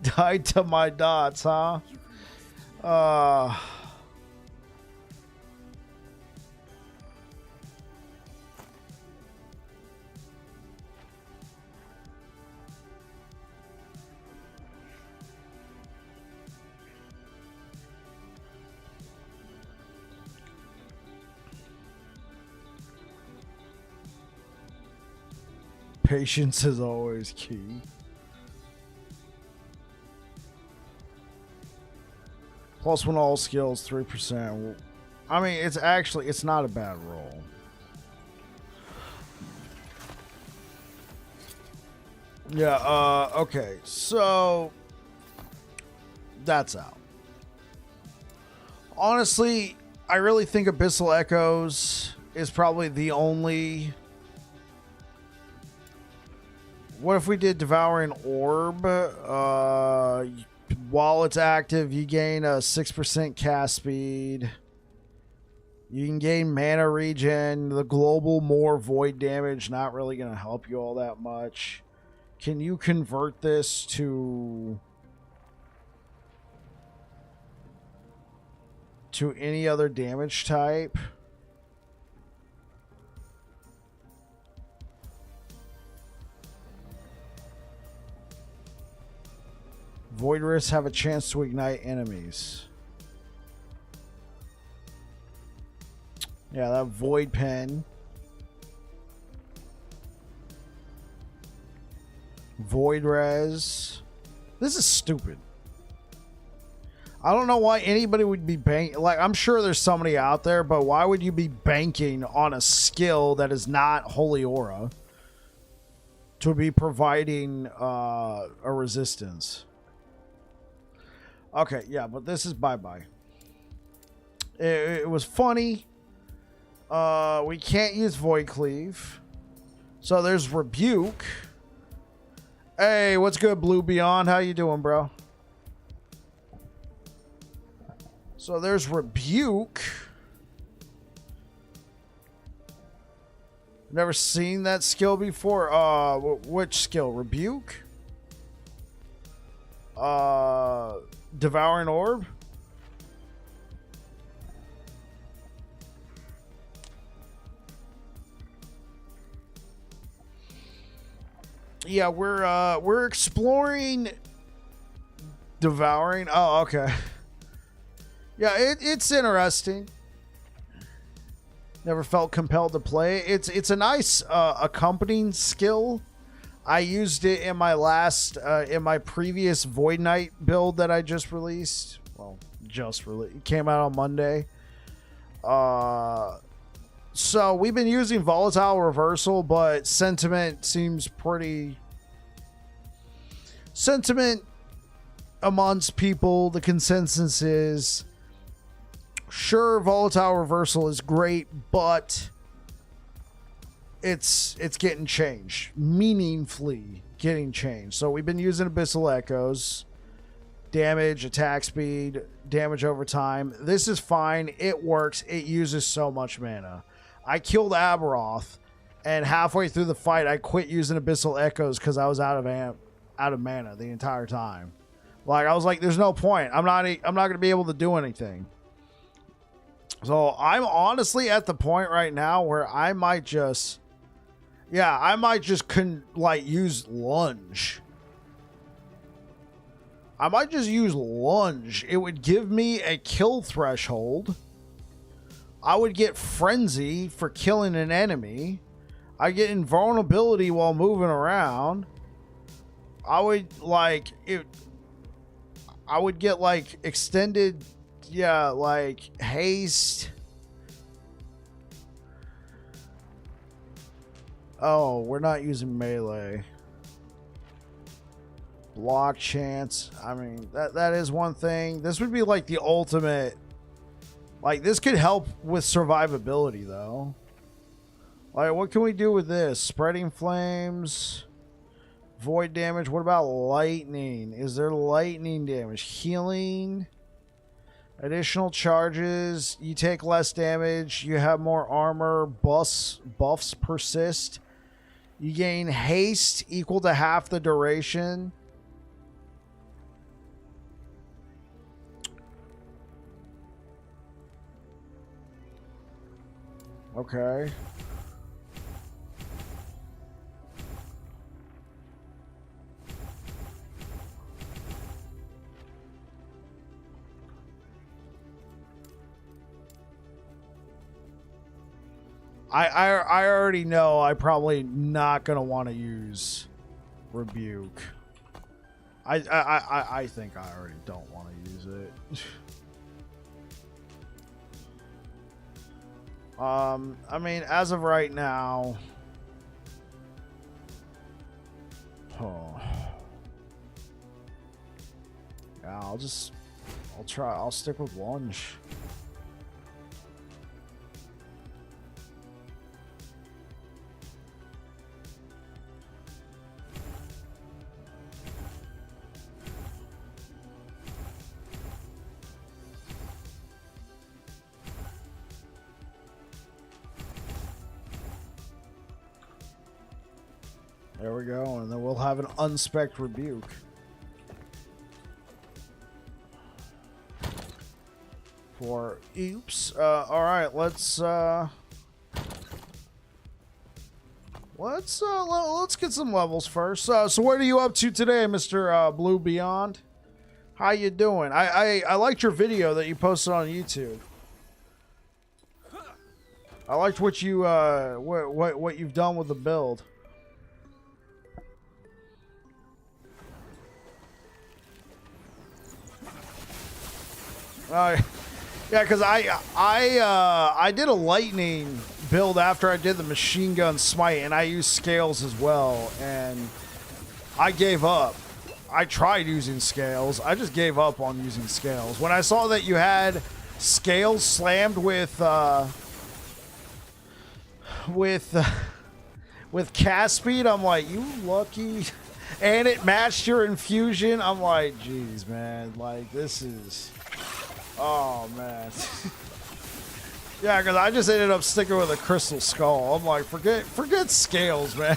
died to my dots, huh? Patience is always key. Plus one all skills, 3%. I mean, it's not a bad roll. Yeah, okay. So that's out. Honestly, I really think Abyssal Echoes is probably the only. What if we did Devouring Orb? While it's active, you gain a 6% cast speed. You can gain mana regen. The global more void damage, not really going to help you all that much. Can you convert this to any other damage type? Void risks have a chance to ignite enemies. Yeah, that void pen. Void res. This is stupid. I don't know why anybody would be like, I'm sure there's somebody out there, but why would you be banking on a skill that is not Holy Aura to be providing a resistance? Okay, yeah, but this is bye-bye. It was funny. We can't use Void Cleave. So there's Rebuke. Hey, what's good, Blue Beyond? How you doing, bro? So there's Rebuke. Never seen that skill before. Which skill? Rebuke? Devouring Orb? Yeah, we're exploring Devouring. Oh, okay. Yeah, it's interesting. Never felt compelled to play. It's a nice accompanying skill. I used it in my in my previous Void Knight build that I just released. Well, it came out on Monday. So we've been using volatile reversal, but sentiment seems pretty. Sentiment amongst people, the consensus is sure volatile reversal is great, but it's getting changed, meaningfully getting changed. So we've been using Abyssal Echoes, damage, attack speed, damage over time. This is fine. It works. It uses so much mana. I killed Aberoth, and halfway through the fight, I quit using Abyssal Echoes because I was out of mana the entire time. Like, I was like, "There's no point. I'm not going to be able to do anything." So I'm honestly at the point right now where I might just, use lunge. I might just use lunge. It would give me a kill threshold. I would get frenzy for killing an enemy. I get invulnerability while moving around. I would get like extended, like haste. Oh, we're not using melee. Block chance. I mean, that is one thing. This would be like the ultimate. Like, this could help with survivability, though. Like, what can we do with this? Spreading flames. Void damage. What about lightning? Is there lightning damage? Healing. Additional charges. You take less damage. You have more armor. Buffs persist. You gain haste equal to half the duration. Okay. I already know I'm probably not gonna want to use Rebuke. I think I already don't want to use it. I mean, as of right now, yeah, I'll stick with lunge. There we go, and then we'll have an unspec'd Rebuke. For oops. All right, let's get some levels first. So what are you up to today, Mr. Blue Beyond? How you doing? I liked your video that you posted on YouTube. I liked what you what you've done with the build. Yeah, because I did a lightning build after I did the machine gun smite, and I used scales as well, and I gave up. I tried using scales. I just gave up on using scales. When I saw that you had scales slammed with cast speed, I'm like, you lucky. And it matched your infusion. I'm like, geez, man, like this is. Oh, man. Yeah, because I just ended up sticking with a crystal skull. I'm like, forget scales, man.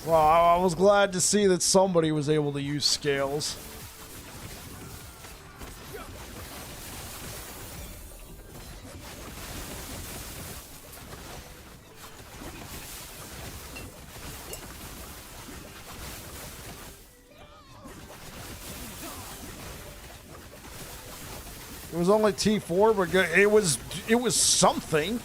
Well, I was glad to see that somebody was able to use scales. It was only T4, but it was something.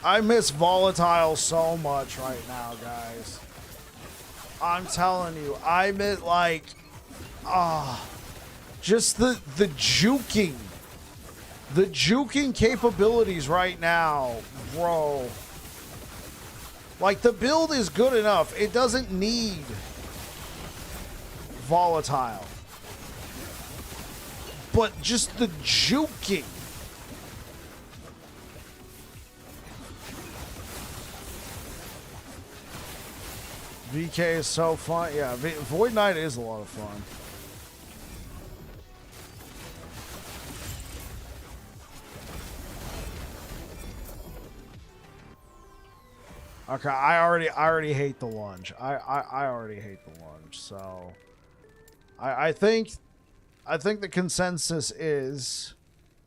I miss Volatile so much right now, guys. I'm telling you, I miss, like, just the juking. The juking capabilities right now, bro. Like, the build is good enough. It doesn't need Volatile. But just the juking. VK is so fun. Yeah, Void Knight is a lot of fun. Okay, I already hate the lunge. I already hate the lunge. So I think the consensus is,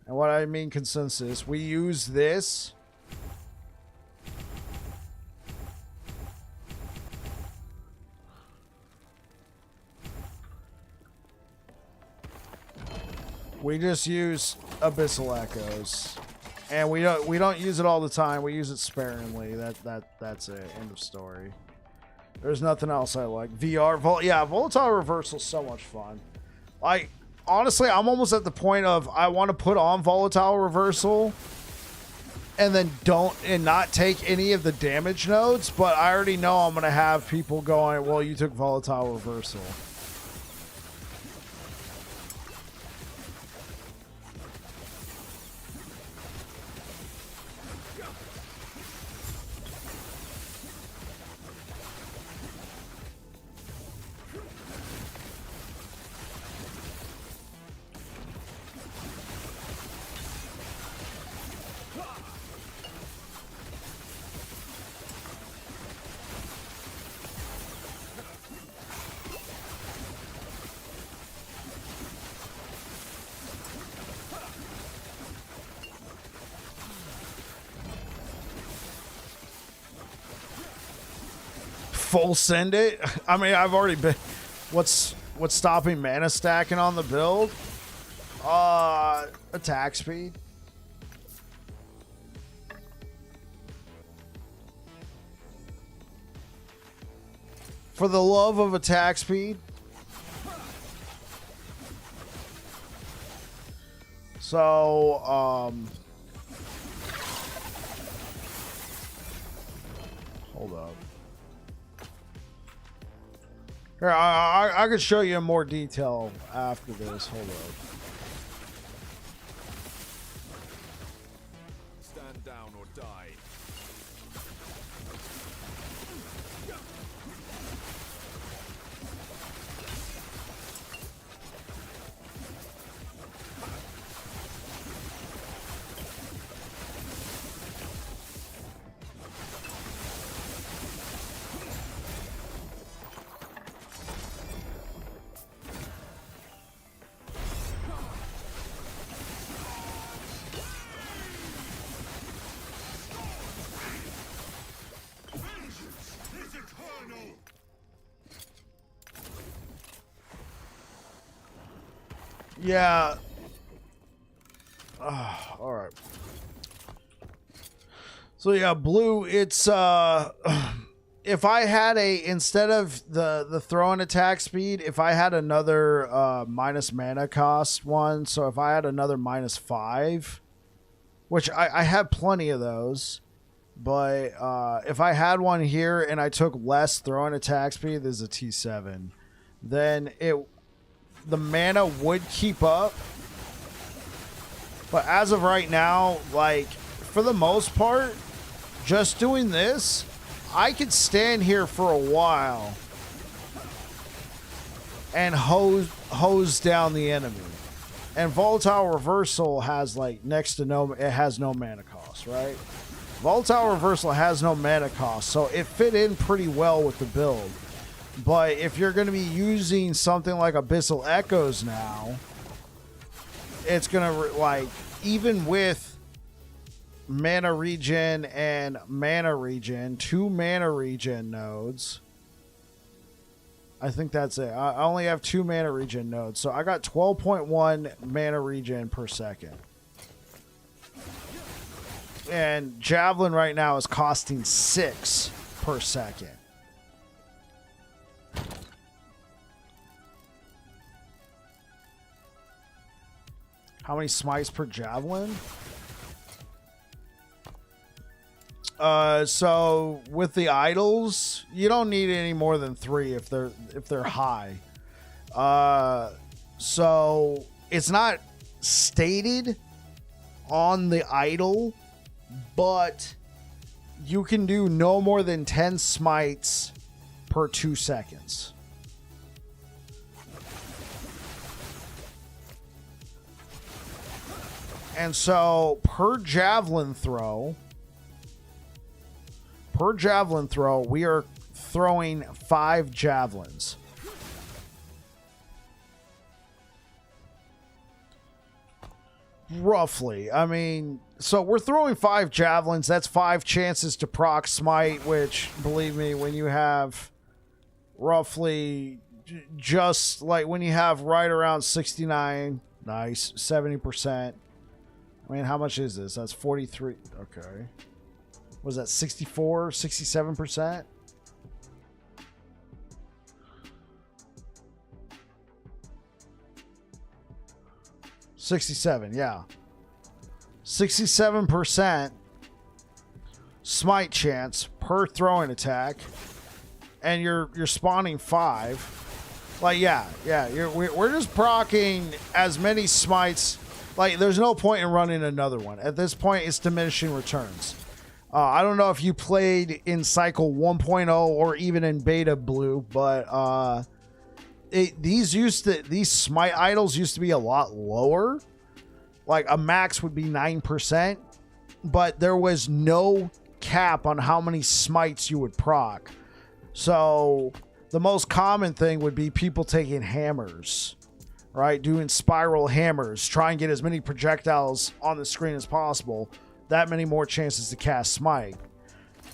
and what I mean consensus, we use this. We just use Abyssal Echoes, and we don't use it all the time. We use it sparingly. That's it. End of story. There's nothing else I like. Yeah, Volatile Reversal's so much fun. Like, honestly, I'm almost at the point of I want to put on Volatile Reversal and then not take any of the damage nodes, but I already know I'm gonna have people going, well, you took Volatile Reversal. Full send it. I mean, I've already been. What's stopping mana stacking on the build? Attack speed. For the love of attack speed. So, hold up. Here, I could show you in more detail after this. Hold up. Stand down or die. Yeah. All right. So yeah, blue. It's if I had instead of the throw and attack speed, if I had another minus mana cost one, so if I had another -5, which I have plenty of those, but if I had one here and I took less throw and attack speed, there's a T7, then the mana would keep up. But as of right now, like, for the most part, just doing this, I could stand here for a while and hose down the enemy. And Volatile Reversal has, like, next to no, it has no mana cost, right? Volatile Reversal has no mana cost, so it fit in pretty well with the build. But if you're going to be using something like Abyssal Echoes now, it's going to, like, even with mana regen and mana regen, 2 mana regen nodes. I think that's it. I only have 2 mana regen nodes. So I got 12.1 mana regen per second. And Javelin right now is costing 6 per second. How many smites per Javelin? So with the idols, you don't need any more than 3 if they're high. So it's not stated on the idol, but you can do no more than 10 smites per 2 seconds. And so per javelin throw, we are throwing 5 javelins. Roughly. I mean, so we're throwing 5 javelins. That's 5 chances to proc smite, which, believe me, when you have roughly just like when you have right around 69, nice, 70%. I mean, how much is this? That's 43. Okay. Was that 64, 67%? $67, yeah. 67% smite chance per throwing attack, and you're spawning 5. Like, yeah, we're just proccing as many smites. Like, there's no point in running another one. At this point, it's diminishing returns. I don't know if you played in Cycle 1.0 or even in Beta Blue, but these smite idols used to be a lot lower. Like, a max would be 9%, but there was no cap on how many smites you would proc. So the most common thing would be people taking hammers, right? Doing spiral hammers, try and get as many projectiles on the screen as possible. That many more chances to cast smite.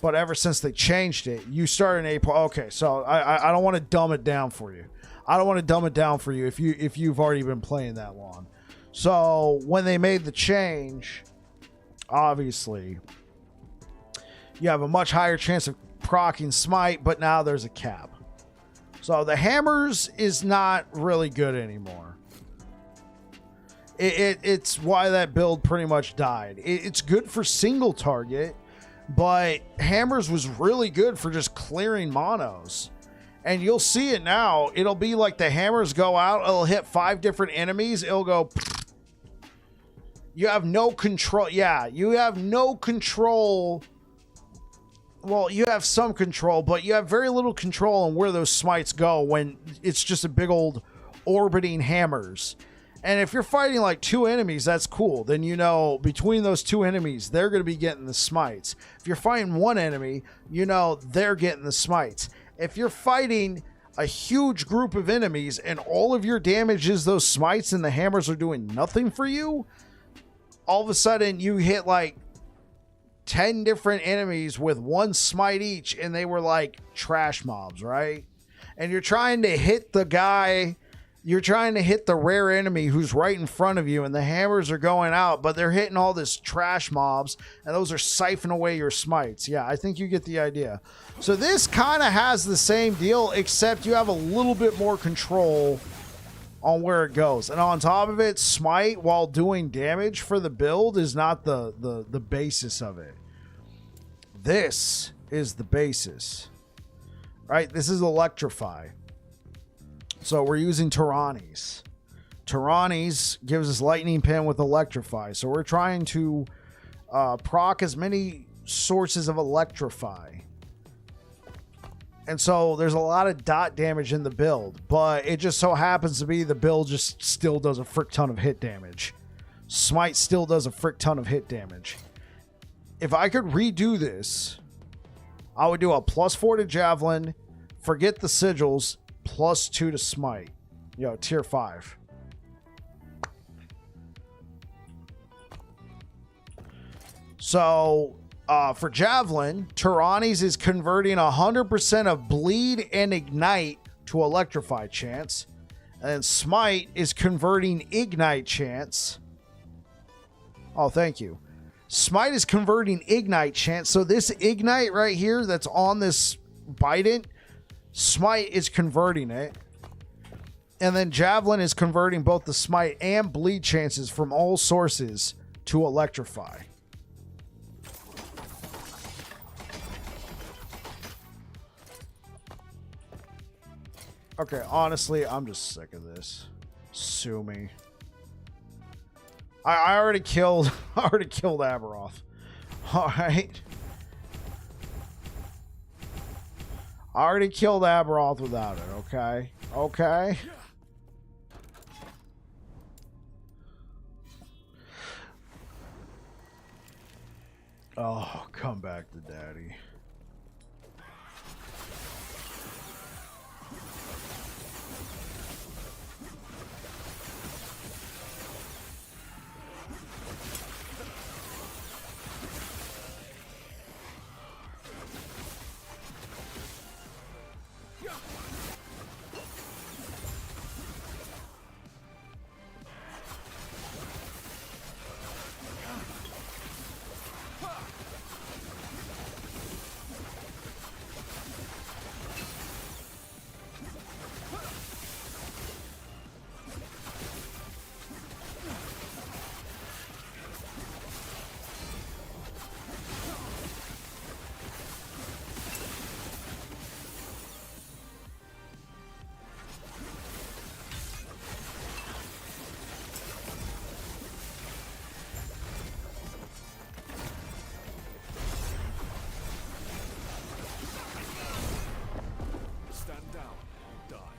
But ever since they changed it, you start an Epoch. Okay, so I don't want to dumb it down for you. I don't want to dumb it down for you if you've already been playing that long. So when they made the change, obviously you have a much higher chance of proccing smite, but now there's a cap. So the hammers is not really good anymore. It's why that build pretty much died. It's good for single target, but hammers was really good for just clearing monos. And you'll see it now. It'll be like the hammers go out. It'll hit 5 different enemies. It'll go. You have no control. Yeah, you have no control. Well, you have some control, but you have very little control on where those smites go when it's just a big old orbiting hammers. And if you're fighting like 2 enemies, that's cool. Then you know between those 2 enemies, they're going to be getting the smites. If you're fighting 1 enemy, you know they're getting the smites. If you're fighting a huge group of enemies and all of your damage is those smites and the hammers are doing nothing for you, all of a sudden you hit like 10 different enemies with 1 smite each, and they were like trash mobs, right? And you're trying to hit the guy, you're trying to hit the rare enemy who's right in front of you, and the hammers are going out, but they're hitting all this trash mobs, and those are siphoning away your smites. Yeah, I think you get the idea. So this kind of has the same deal, except you have a little bit more control on where it goes. And on top of it, smite while doing damage for the build is not the basis of it. This is the basis, right? This is Electrify. So we're using Tyrannies. Tyrannies gives us Lightning Pin with Electrify. So we're trying to proc as many sources of Electrify. And so there's a lot of dot damage in the build, but it just so happens to be the build just still does a frick ton of hit damage. Smite still does a frick ton of hit damage. If I could redo this, I would do a +4 to Javelin, forget the sigils, +2 to smite. Tier 5. So for Javelin, Tyrannies is converting 100% of bleed and ignite to Electrify chance. And then smite is converting ignite chance. Oh, thank you. Smite is converting Ignite chance. So this Ignite right here that's on this Bident, Smite is converting it. And then Javelin is converting both the Smite and Bleed chances from all sources to Electrify. Okay, honestly, I'm just sick of this. Sue me. I already killed Aberoth. Alright. I already killed Aberoth without it, okay? Okay. Oh, come back to daddy.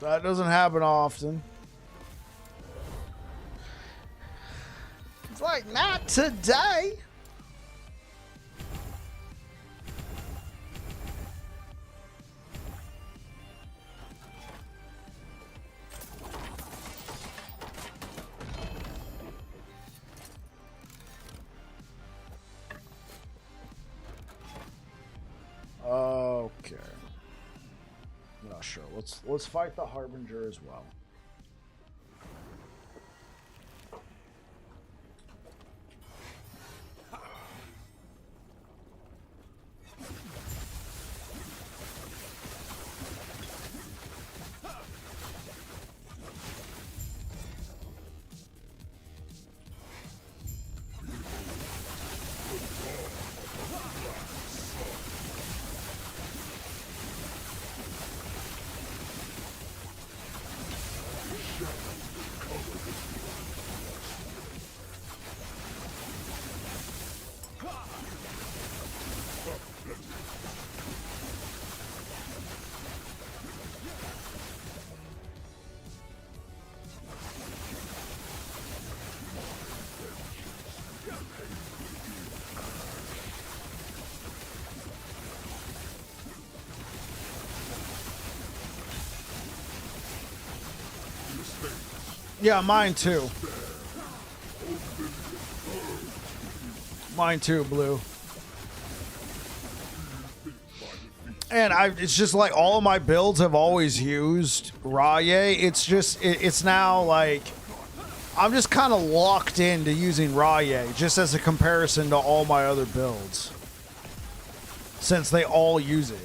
That doesn't happen often. It's like, not today. Okay. Not sure. Let's fight the Harbinger as well. Yeah, mine too. Mine too, Blue. And it's just like all of my builds have always used Raye. It's now like I'm just kind of locked into using Raye just as a comparison to all my other builds, since they all use it.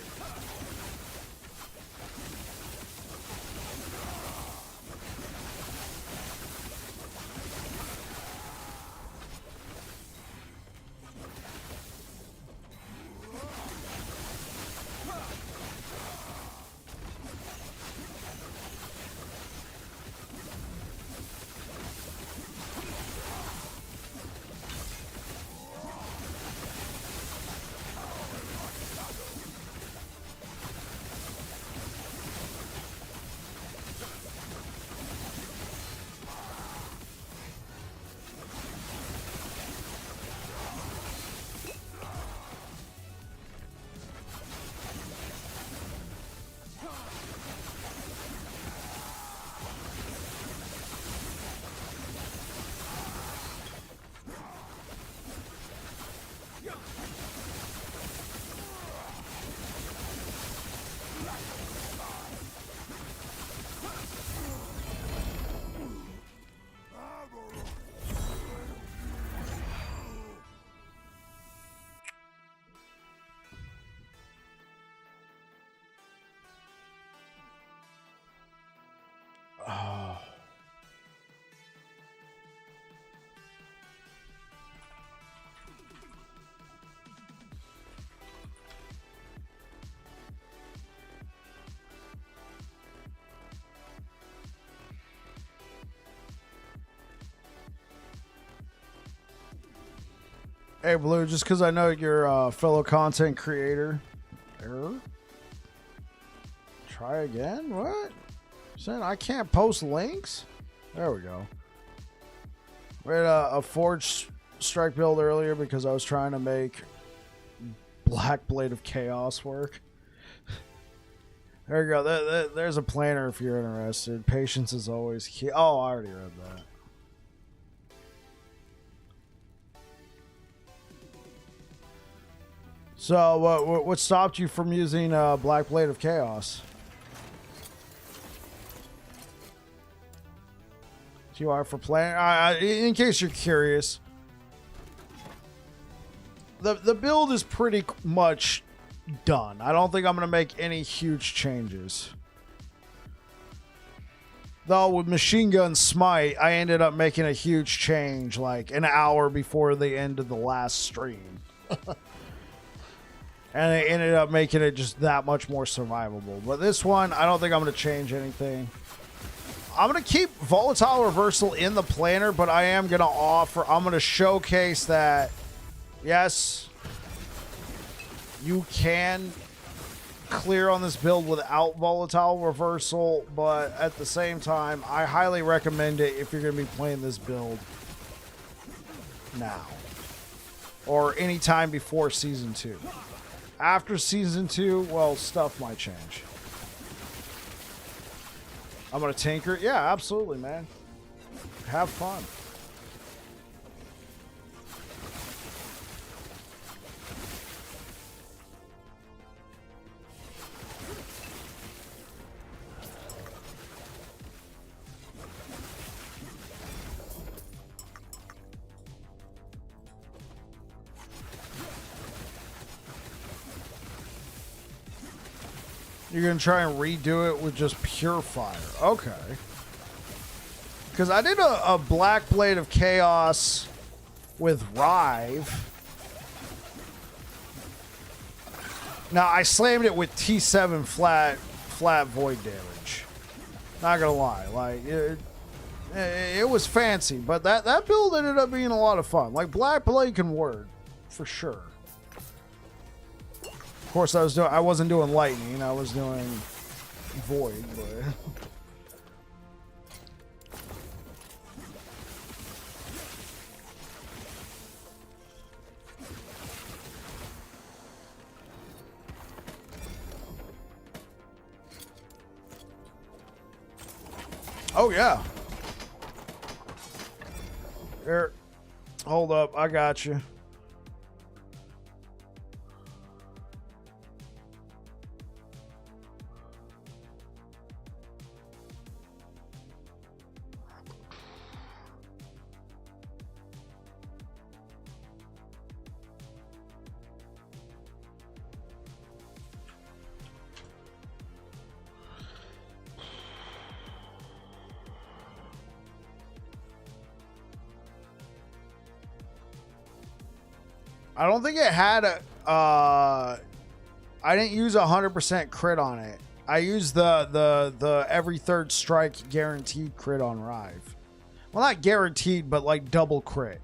Hey, Blue, just because I know you're a fellow content creator. Error? Try again? What? Saying I can't post links? There we go. We had a Forge Strike build earlier because I was trying to make Black Blade of Chaos work. There you go. There's a planner if you're interested. Patience is always key. Oh, I already read that. So, what stopped you from using Black Blade of Chaos? You are for playing. In case you're curious, the build is pretty much done. I don't think I'm going to make any huge changes. Though with Machine Gun Smite, I ended up making a huge change like an hour before the end of the last stream. And they ended up making it just that much more survivable. But this one, I don't think I'm going to change anything. I'm going to keep Volatile Reversal in the planner, but I am going to I'm going to showcase that, yes, you can clear on this build without Volatile Reversal, but at the same time, I highly recommend it if you're going to be playing this build now. Or anytime before Season 2. After Season 2, well, stuff might change. I'm going to tinker it? Yeah, absolutely, man. Have fun. You're going to try and redo it with just pure fire. Okay. Because I did a Black Blade of Chaos with Rive. Now, I slammed it with T7 flat void damage. Not going to lie. Like, it was fancy. But that build ended up being a lot of fun. Like, Black Blade can work. For sure. Of course, I wasn't doing lightning. I was doing void, but oh yeah. Here, hold up. I got you. I don't think it had a. I didn't use 100% crit on it. I used the every third strike guaranteed crit on Rive. Well, not guaranteed, but like double crit.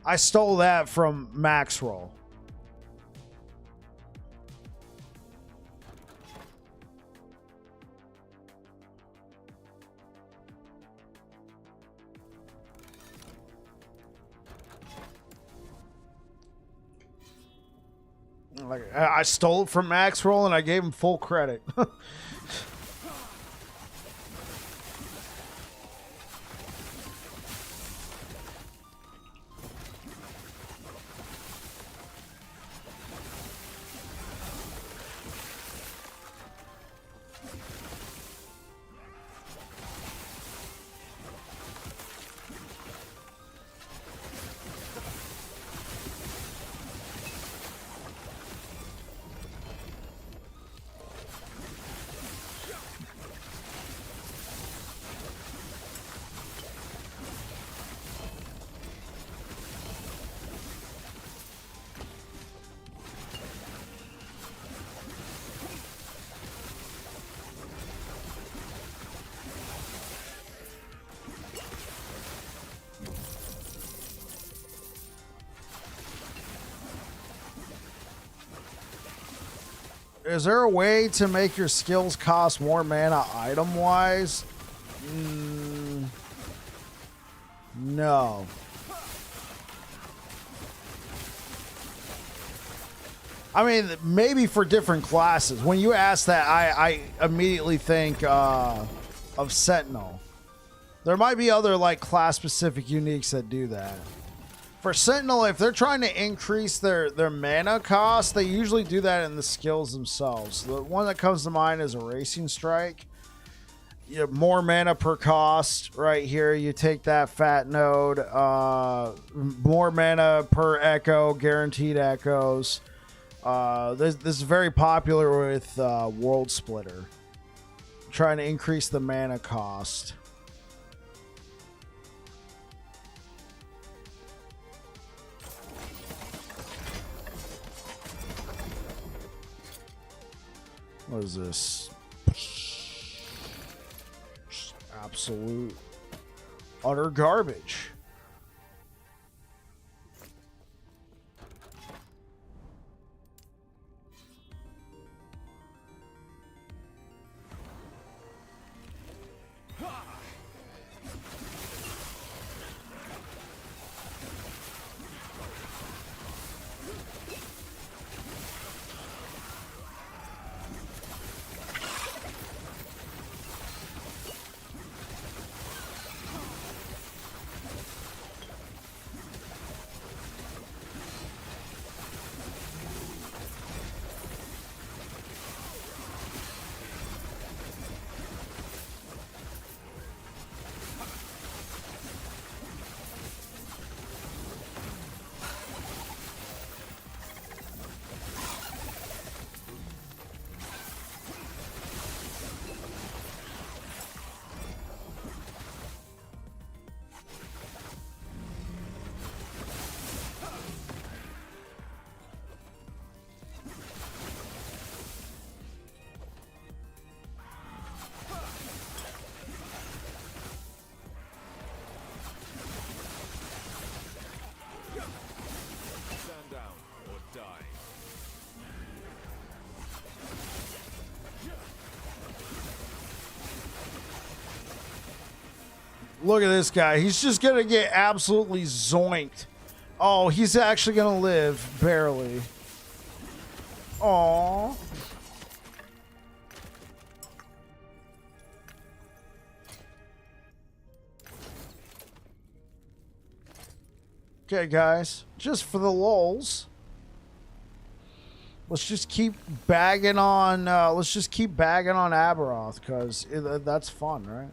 I stole that from Max Roll. Like, I stole it from Max Roll and I gave him full credit. Is there a way to make your skills cost more mana item-wise? No. I mean, maybe for different classes. When you ask that, I immediately think of Sentinel. There might be other like class-specific uniques that do that. For Sentinel, if they're trying to increase their mana cost, they usually do that in the skills themselves. The one that comes to mind is a Racing Strike. You have more mana per cost right here. You take that fat node. More mana per echo, guaranteed echoes. This is very popular with World Splitter. Trying to increase the mana cost. What is this? Just absolute utter garbage. Look at this guy. He's just going to get absolutely zoinked. Oh, he's actually going to live. Barely. Aww. Okay, guys. Just for the lulz. Let's just keep bagging on. Let's just keep bagging on Aberoth, because that's fun, right?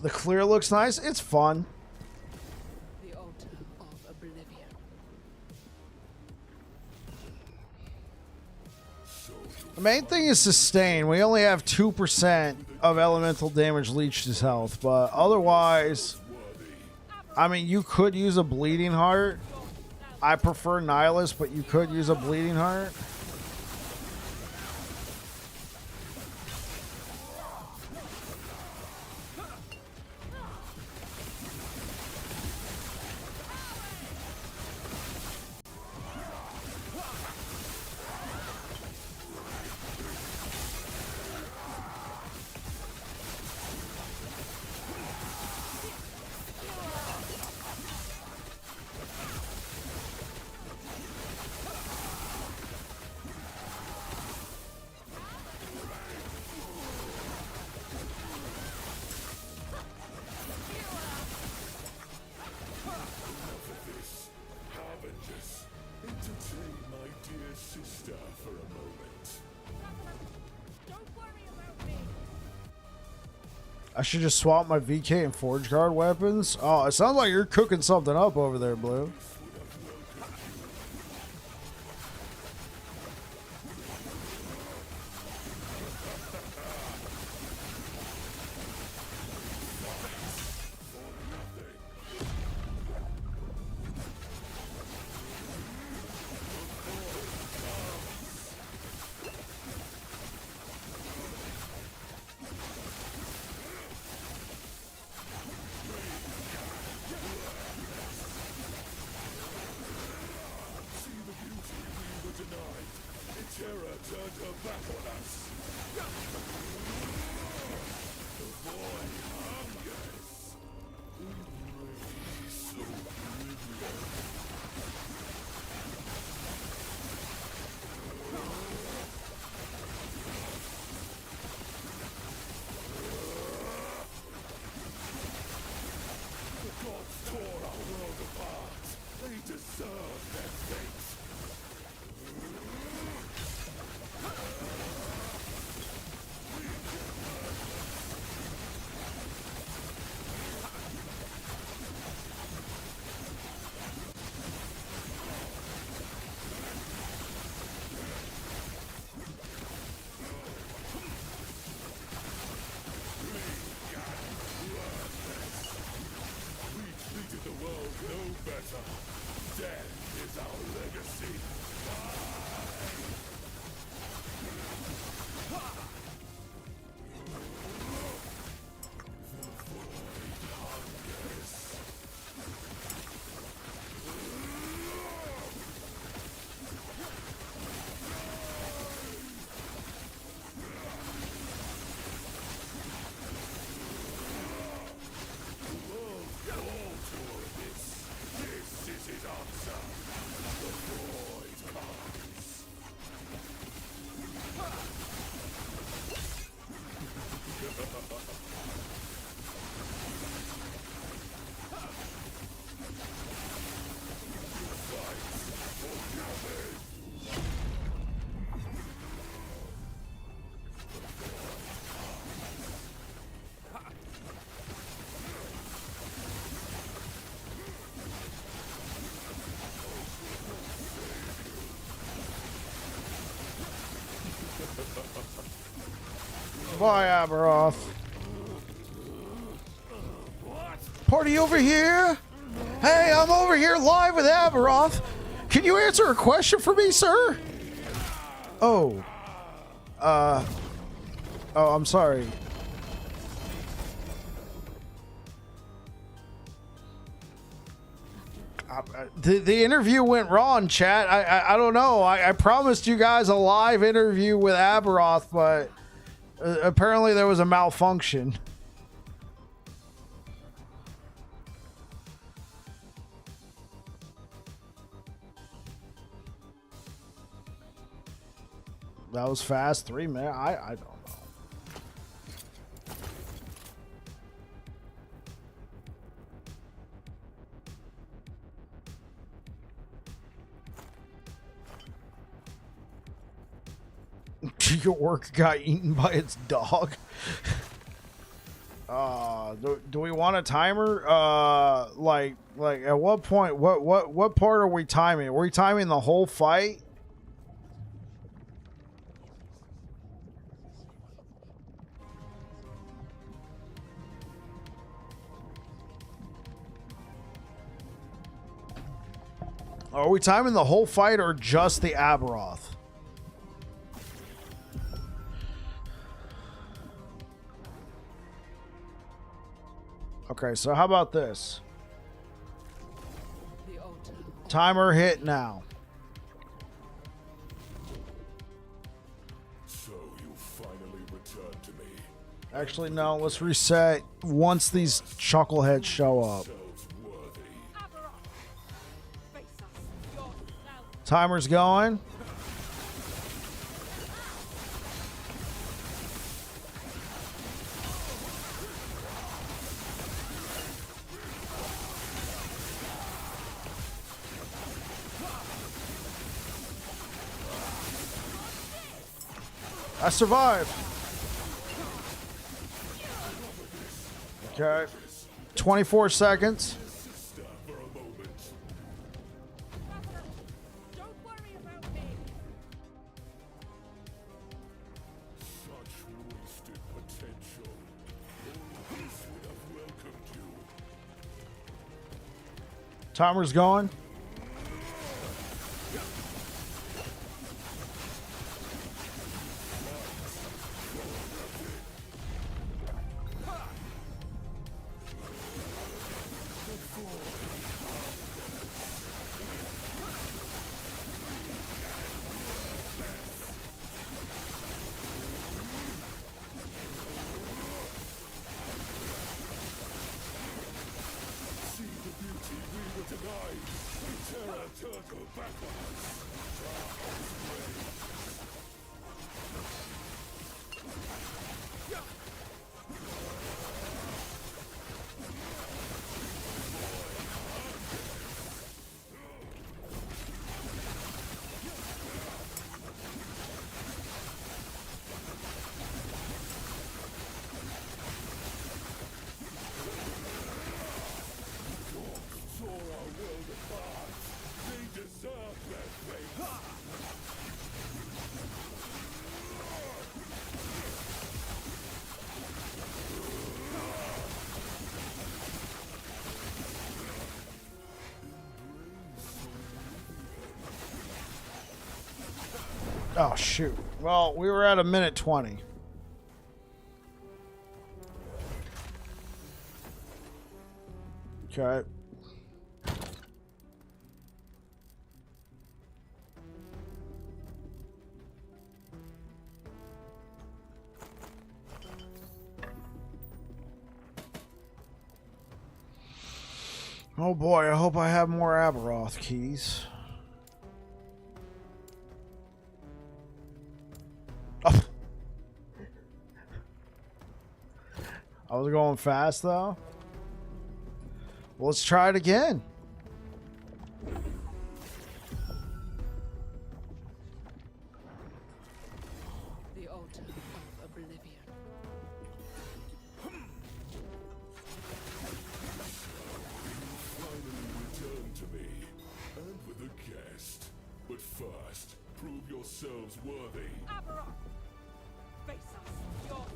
The clear looks nice. It's fun. The altar of oblivion. The main thing is sustain. We only have 2% of elemental damage leached his health, but otherwise, I mean, you could use a bleeding heart. I prefer Nihilus, but you could use a bleeding heart. I should just swap my VK and Forge Guard weapons. Oh, it sounds like you're cooking something up over there, Blue. Bye, Aberoth. Party over here? Hey, I'm over here live with Aberoth. Can you answer a question for me, sir? Oh. Oh, I'm sorry. The interview went wrong, chat. I don't know. I promised you guys a live interview with Aberoth, but apparently there was a malfunction. That was fast. 3 minutes. I don't know. Your work got eaten by its dog. Do we want a timer? Like at what point? What part are we timing? Are we timing the whole fight? Are we timing the whole fight or just the Aberoth? Okay, so how about this? Timer hit now. So you finally returned to me. Actually, no, let's reset once these chuckleheads show up. Yourselves worthy. Timer's going. I survived. Okay. 24 seconds. Sister, for a moment. Don't worry about me. Such wasted potential. All this would have welcomed you. Timer's going. See the beauty we were denied. The terror turtle backwards. Sora will depart. They deserve their fate. Oh, shoot. Well, we were at a minute 20. Okay. Oh boy, I hope I have more Aberoth keys. Oh. I was going fast though. Well, let's try it again. The altar of oblivion. Finally return to me, and with a guest. But first, prove yourselves worthy. Aberron! Face us yourself!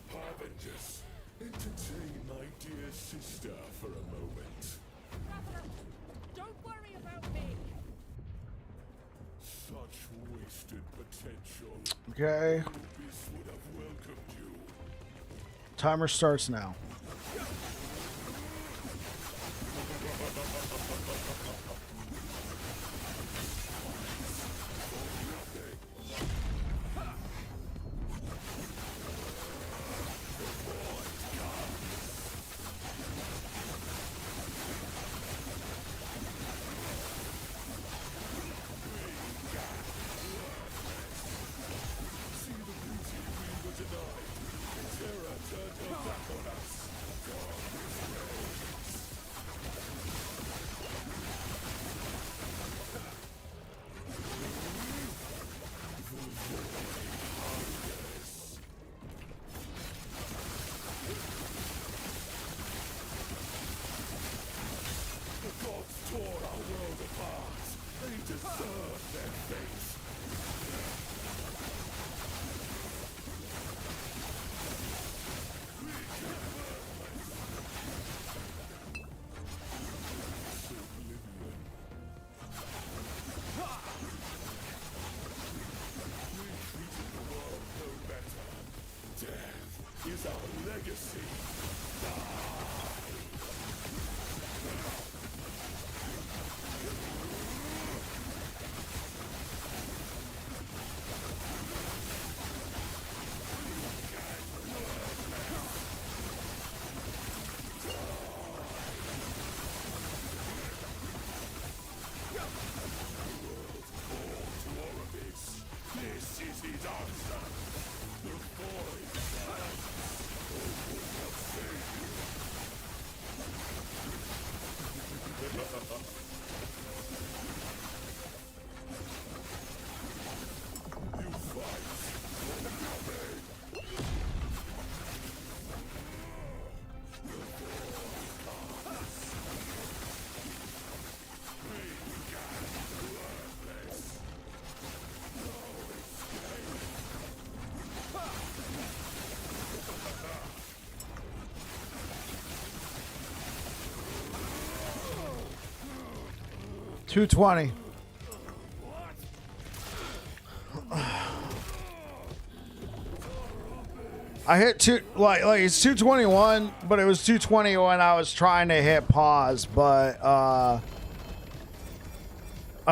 Harvengers, entertain my dear sister for a moment. Javelin! Don't worry about me! Such wasted potential. Okay. This would have welcomed you. Timer starts now. See the beauty we were denied. Terror turned her back on us. The gods tore our world apart. They deserve their fate. Death is our legacy. This is his answer. The void you fight. $220. I hit two like it's 221, but it was 220 when I was trying to hit pause. But I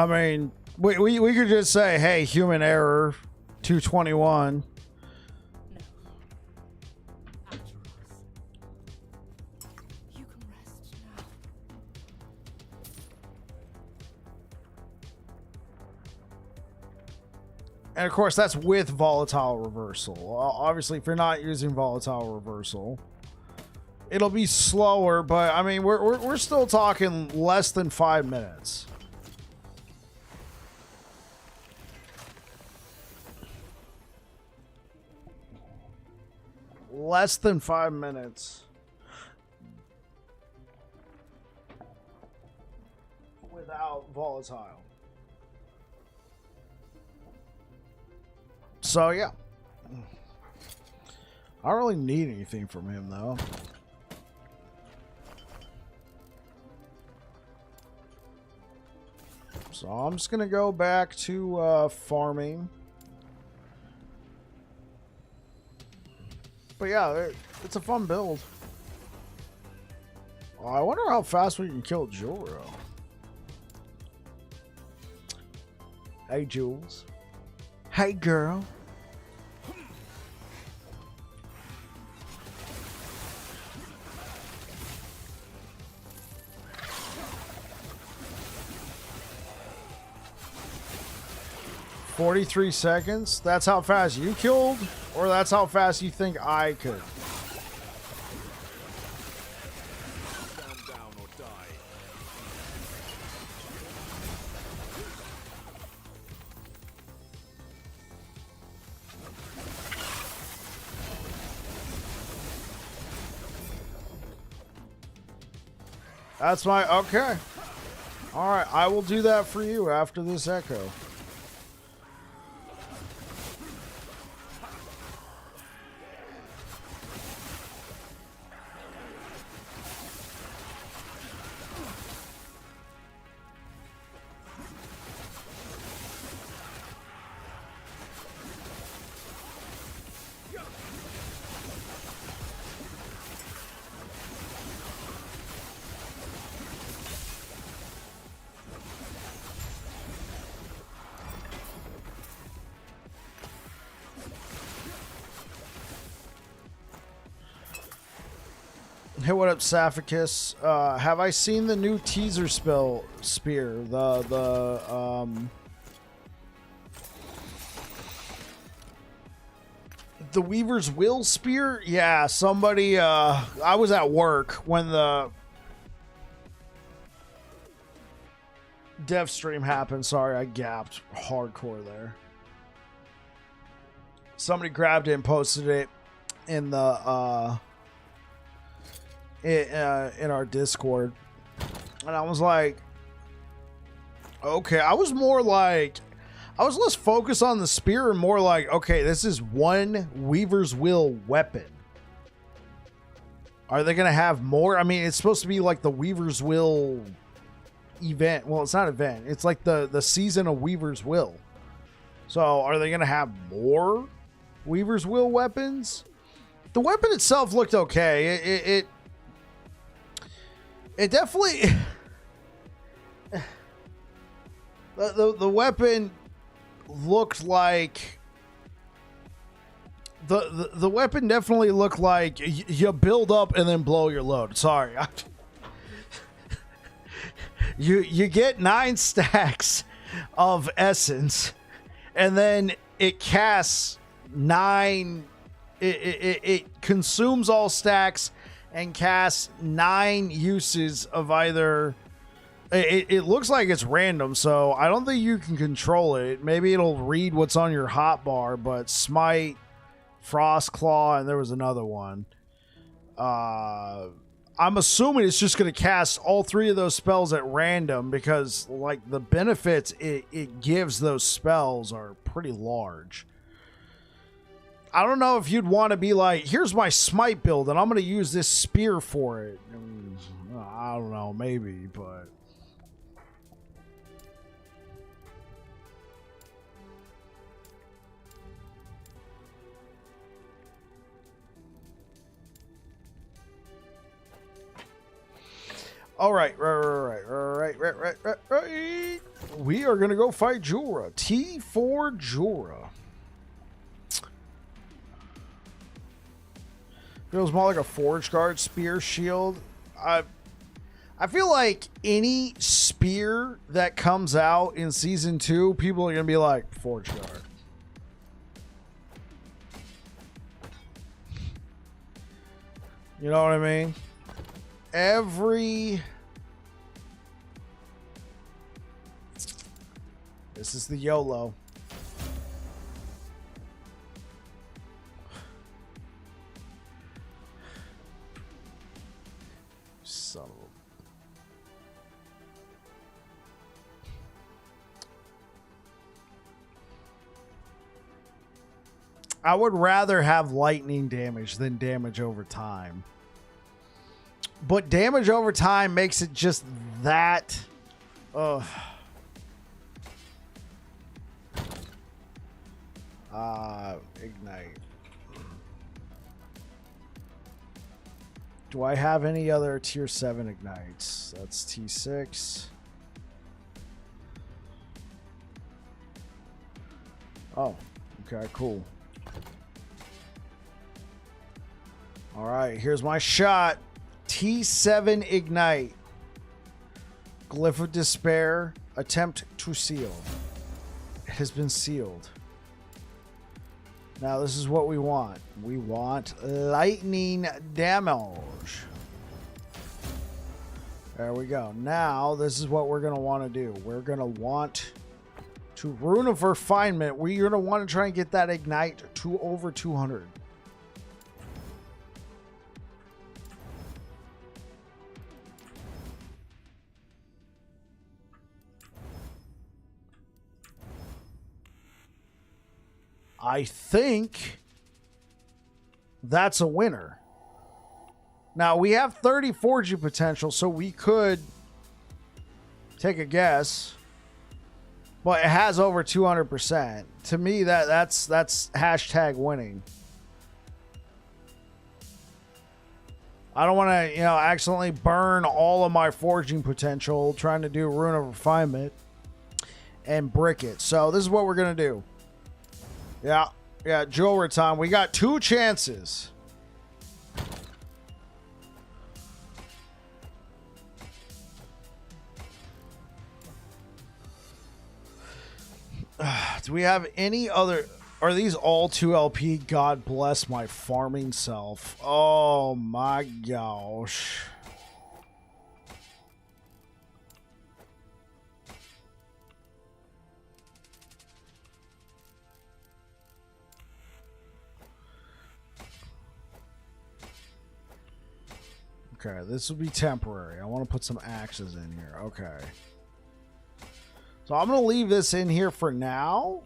mean, we could just say, hey, human error, 221. You can rest now. And of course, that's with volatile reversal. Obviously, if you're not using volatile reversal, it'll be slower. But I mean, we're still talking less than 5 minutes. Less than 5 minutes without volatile. So yeah, I don't really need anything from him though. So I'm just gonna go back to farming. But yeah, it's a fun build. Oh, I wonder how fast we can kill Juro. Hey, Jules. Hey, girl. $43. That's how fast you killed, or that's how fast you think I could? Stand down or die. That's my okay. All right, I will do that for you after this echo. Hey, what up, Saphicus? Have I seen the new teaser spell spear? The Weaver's Will spear? Yeah, somebody, I was at work when the dev stream happened. Sorry, I gapped hardcore there. Somebody grabbed it and posted it in the, in our Discord, and I was like, okay. I was less focused on the spear and more like, okay, this is one Weaver's Will weapon. Are they gonna have more? I mean, it's supposed to be like the Weaver's Will event. Well, it's not event, it's like the season of Weaver's Will. So are they gonna have more Weaver's Will weapons? The weapon itself looked okay. It definitely the weapon looked like the weapon definitely looked like you build up and then blow your load. Sorry. You get 9 stacks of essence, and then it casts 9. It consumes all stacks and casts 9 uses of either. It looks like it's random, so I don't think you can control it. Maybe it'll read what's on your hotbar, but Smite, Frost Claw, and there was another one. I'm assuming it's just going to cast all 3 of those spells at random, because like the benefits it gives those spells are pretty large. I don't know if you'd want to be like, here's my Smite build, and I'm going to use this spear for it. I don't know, maybe, but... All right. We are going to go fight Jura. T4 Jura. Feels more like a Forge Guard spear shield. I feel like any spear that comes out in Season 2, people are going to be like, Forge Guard. You know what I mean? This is the YOLO. Son of a... I would rather have lightning damage than damage over time. But damage over time makes it just that... Ignite. Do I have any other tier 7 ignites? That's T6. Oh, okay, cool. All right, here's my shot. T7 ignite. Glyph of Despair. Attempt to seal. It has been sealed. Now this is what we want. We want lightning damage. There we go. Now this is what we're going to want to do. We're going to want to Rune of Refinement. We're going to want to try and get that ignite to over 200. I think that's a winner. Now, we have 30 forging potential, so we could take a guess. But it has over 200%. To me, that's hashtag winning. I don't want to, accidentally burn all of my forging potential trying to do Rune of Refinement and brick it. So this is what we're going to do. Yeah, jewelry time. We got 2 chances. Do we have any other? Are these all 2 LP? God bless my farming self. Oh my gosh. Okay, this will be temporary. I want to put some axes in here. Okay. So I'm going to leave this in here for now.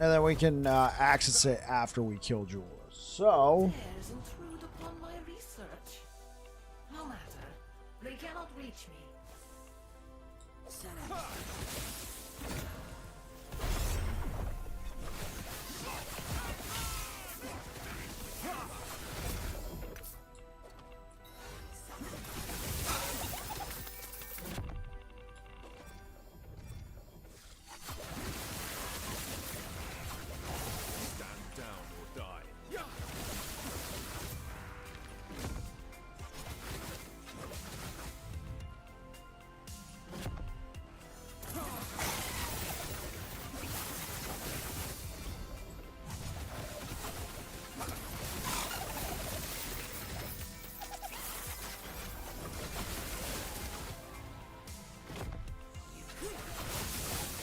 And then we can access it after we kill Jewel. So... Dares intrude upon my research. No matter. They cannot reach me.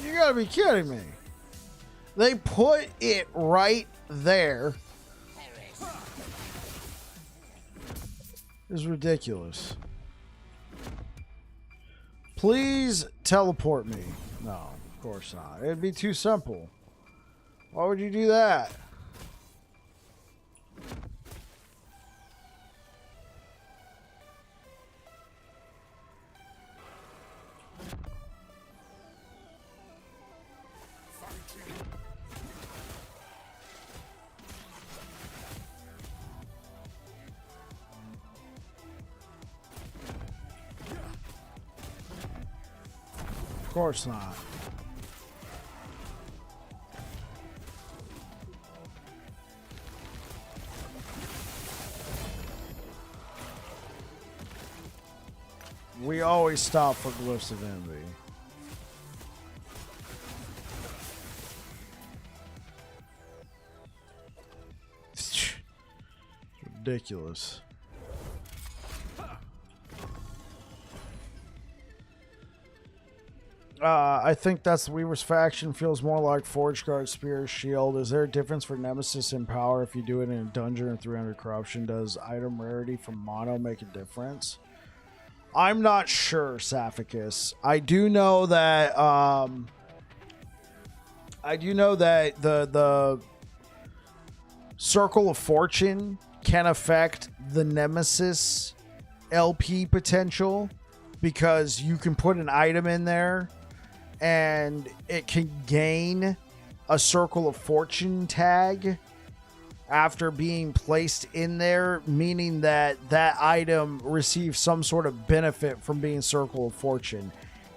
You gotta be kidding me. They put it right there. It's ridiculous. Please teleport me. No, of course not. It'd be too simple. Why would you do that? Of course not. We always stop for glyphs of envy. Ridiculous. I think that's the Weaver's faction. Feels more like Forge Guard, Spear, Shield. Is there a difference for Nemesis in power if you do it in a dungeon or 300 corruption? Does item rarity from mono make a difference? I'm not sure, Saphicus. I do know that the Circle of Fortune can affect the Nemesis LP potential because you can put an item in there and it can gain a Circle of Fortune tag after being placed in there, meaning that that item receives some sort of benefit from being Circle of Fortune.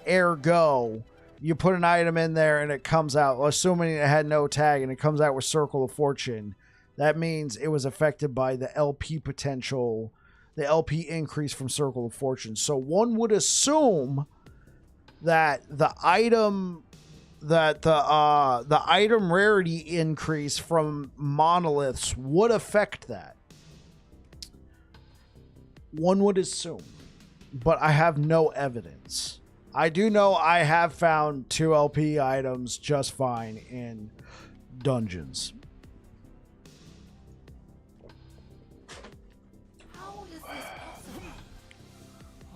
Ergo, you put an item in there and it comes out, assuming it had no tag and it comes out with Circle of Fortune, that means it was affected by the LP potential, the LP increase from Circle of Fortune. So one would assume that the item rarity increase from monoliths would affect that. One would assume, but I have no evidence. I do know I have found 2 LP items just fine in dungeons. How is this possible?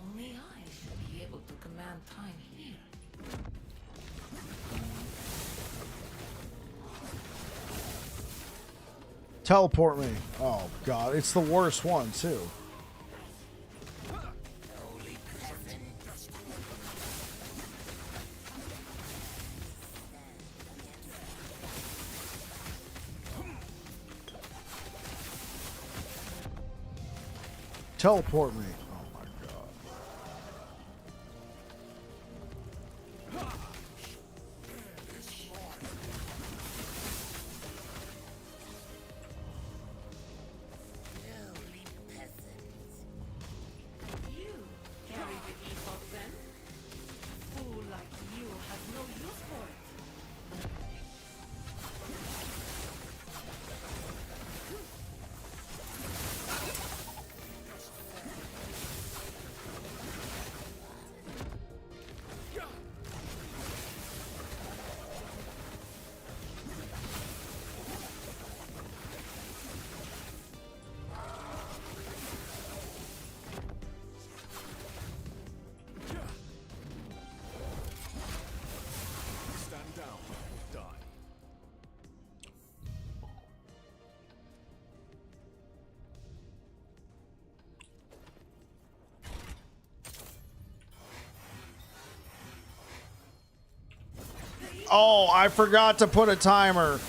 Only I should be able to command time here. Teleport me. Oh god, it's the worst one too. Teleport me. Oh my god. You carry the Epoch then? Fool like you has no use for it. Stand down or die. Oh, I forgot to put a timer.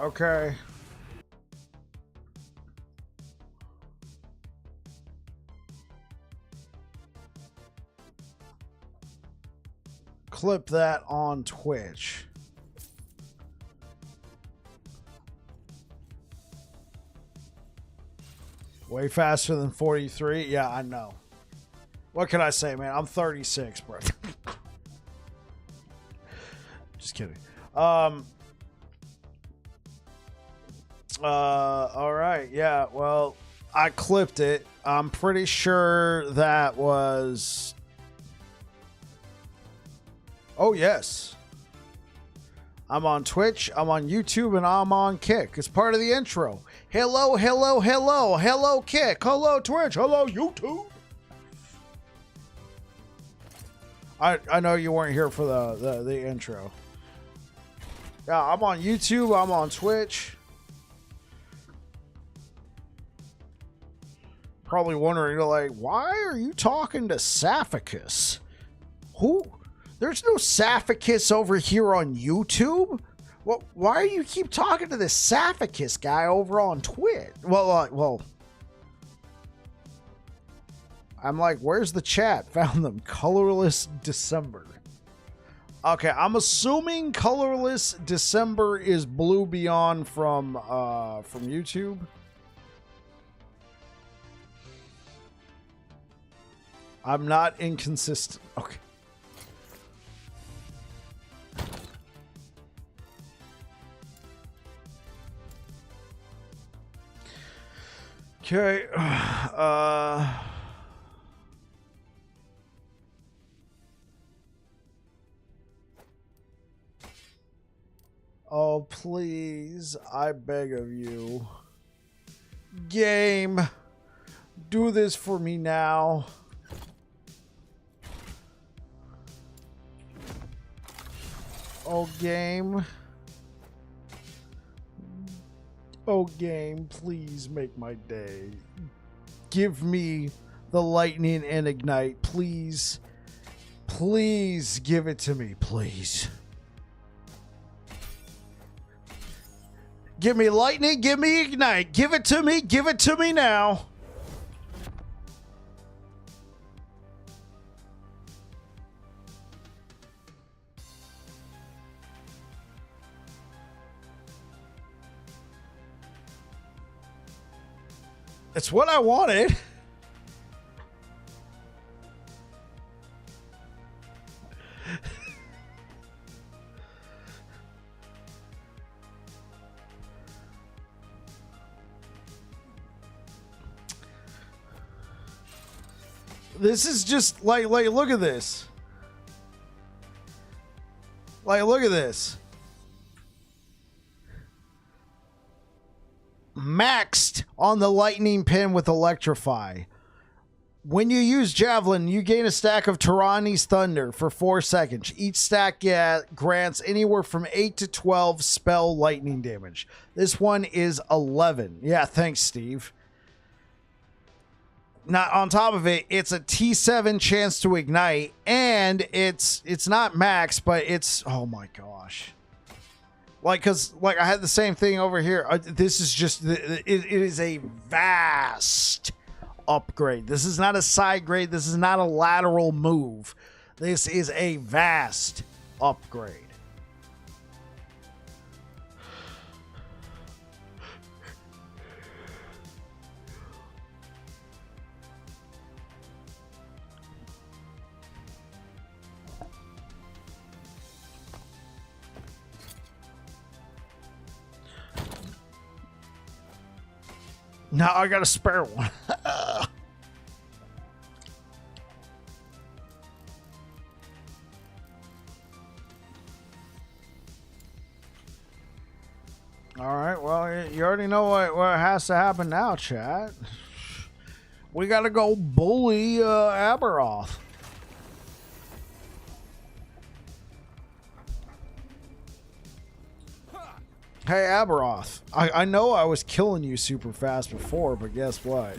Okay. Clip that on Twitch. Way faster than 43? Yeah, I know. What can I say, man? I'm 36, bro. Just kidding. All right. Yeah, well, I clipped it. I'm pretty sure that was... Oh, yes. I'm on Twitch, I'm on YouTube, and I'm on Kick. It's part of the intro. Hello, hello, hello. Hello, Kick. Hello, Twitch. Hello, YouTube. I know you weren't here for the intro. Yeah, I'm on YouTube. I'm on Twitch. Probably wondering, like, why are you talking to Saphicus? Who? There's no Saphicus over here on YouTube. Well, why do you keep talking to this Saphicus guy over on Twitch? Well, I'm like, where's the chat? Found them. Colorless December. Okay, I'm assuming Colorless December is Blue Beyond from YouTube. I'm not inconsistent. Okay. Okay. Oh, please. I beg of you. Game. Do this for me now. Oh, game. Oh, game, please make my day. Give me the lightning and ignite, please. Please give it to me, please. Give me lightning, give me ignite. Give it to me now. It's what I wanted. This is just like look at this. Like, look at this. Maxed on the lightning pin with Electrify. When you use Javelin, you gain a stack of Tyranni's Thunder for 4 seconds. Each stack grants anywhere from 8 to 12 spell lightning damage. This one is 11. Yeah, thanks, Steve. Now, on top of it, it's a T7 chance to ignite, and it's not max, but it's, oh my gosh. Like, because, like, I had the same thing over here. This is just, it is a vast upgrade. This is not a side grade. This is not a lateral move. This is a vast upgrade. Now I got a spare one. All right, well, you already know what has to happen now, chat. We got to go bully Aberoth. Hey, Aberoth, I know I was killing you super fast before, but guess what?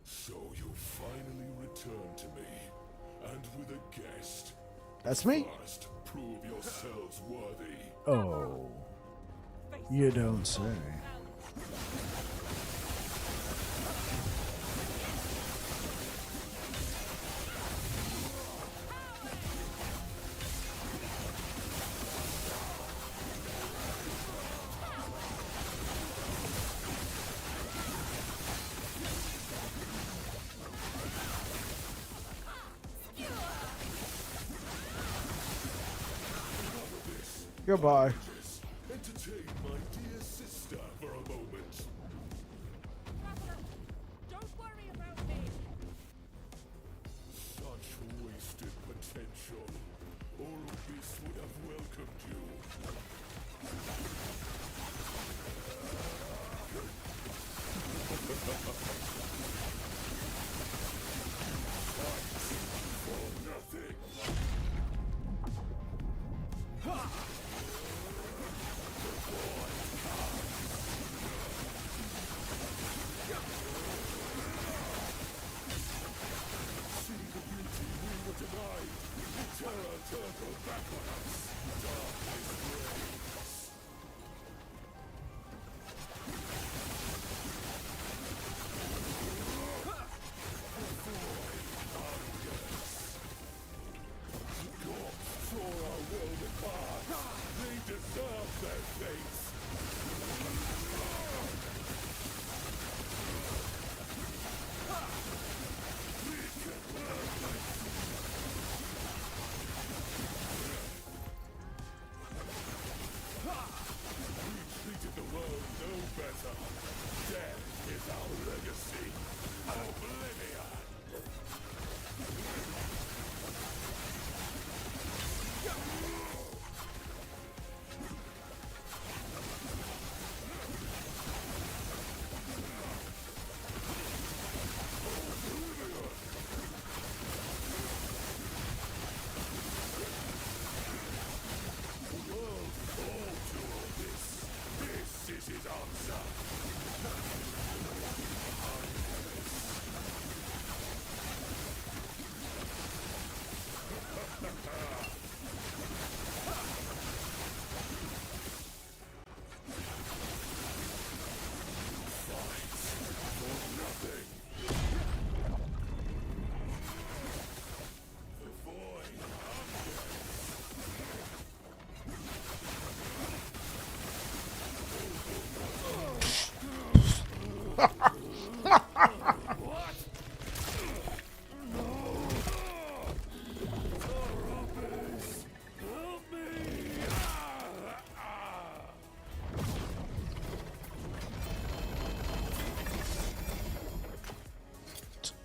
So you finally returned to me, and with a guest. That's me? First, prove yourselves worthy. Oh, you don't say. Goodbye. Entertain my dear sister for a moment. Don't worry about me. Such wasted potential. Orbis would have welcomed you. For nothing.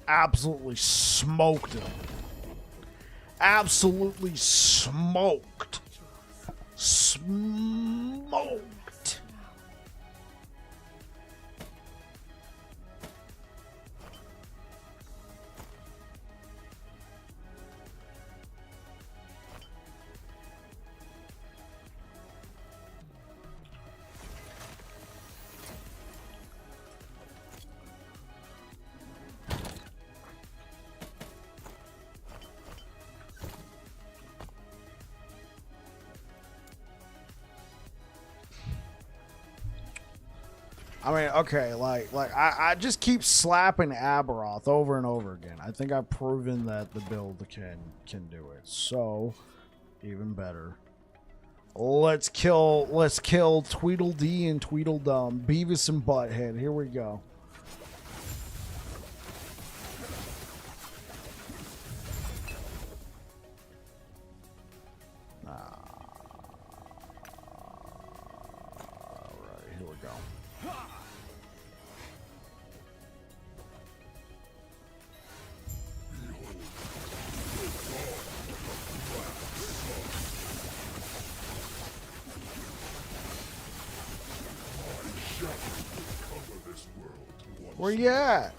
absolutely smoked him. Absolutely smoked. Smoked. I mean, okay, I just keep slapping Aberoth over and over again. I think I've proven that the build can do it. So, even better. Let's kill Tweedledee and Tweedledum, Beavis and Butthead. Here we go. Alright, here we go. Where you at?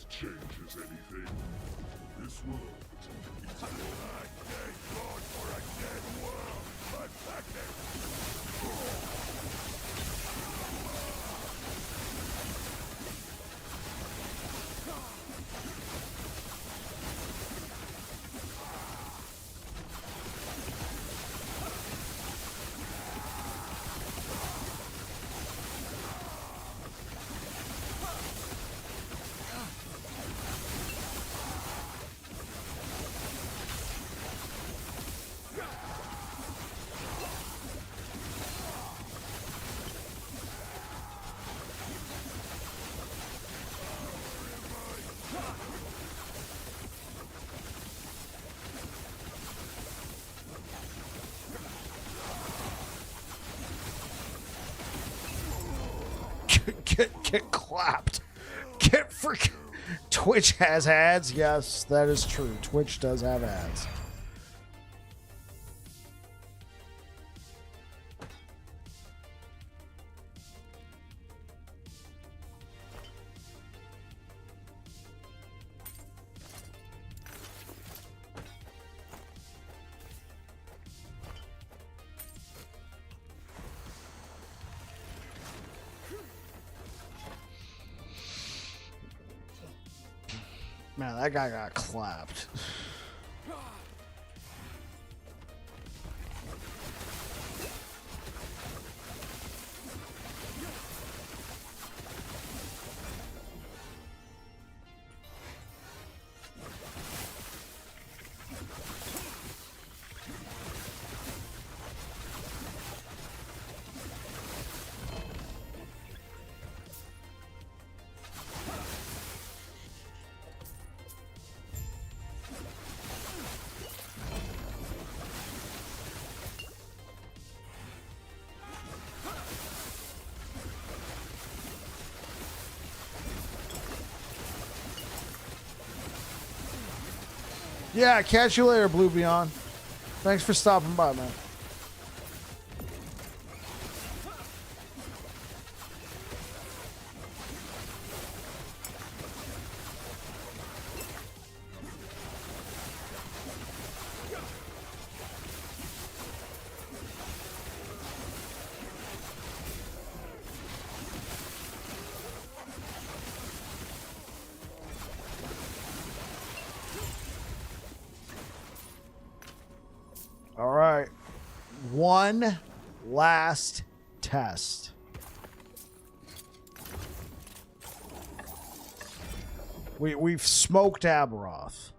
Changes anything. This world is a dead god for a dead world. Pathetic. Get clapped. Get freaking. Twitch has ads. Yes, that is true. Twitch does have ads. Man, that guy got clapped. Yeah, catch you later, Blue Beyond. Thanks for stopping by, man. All right. One last test. We've smoked Aberoth.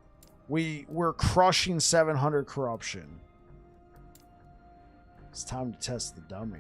We're crushing 700 corruption. It's time to test the dummy.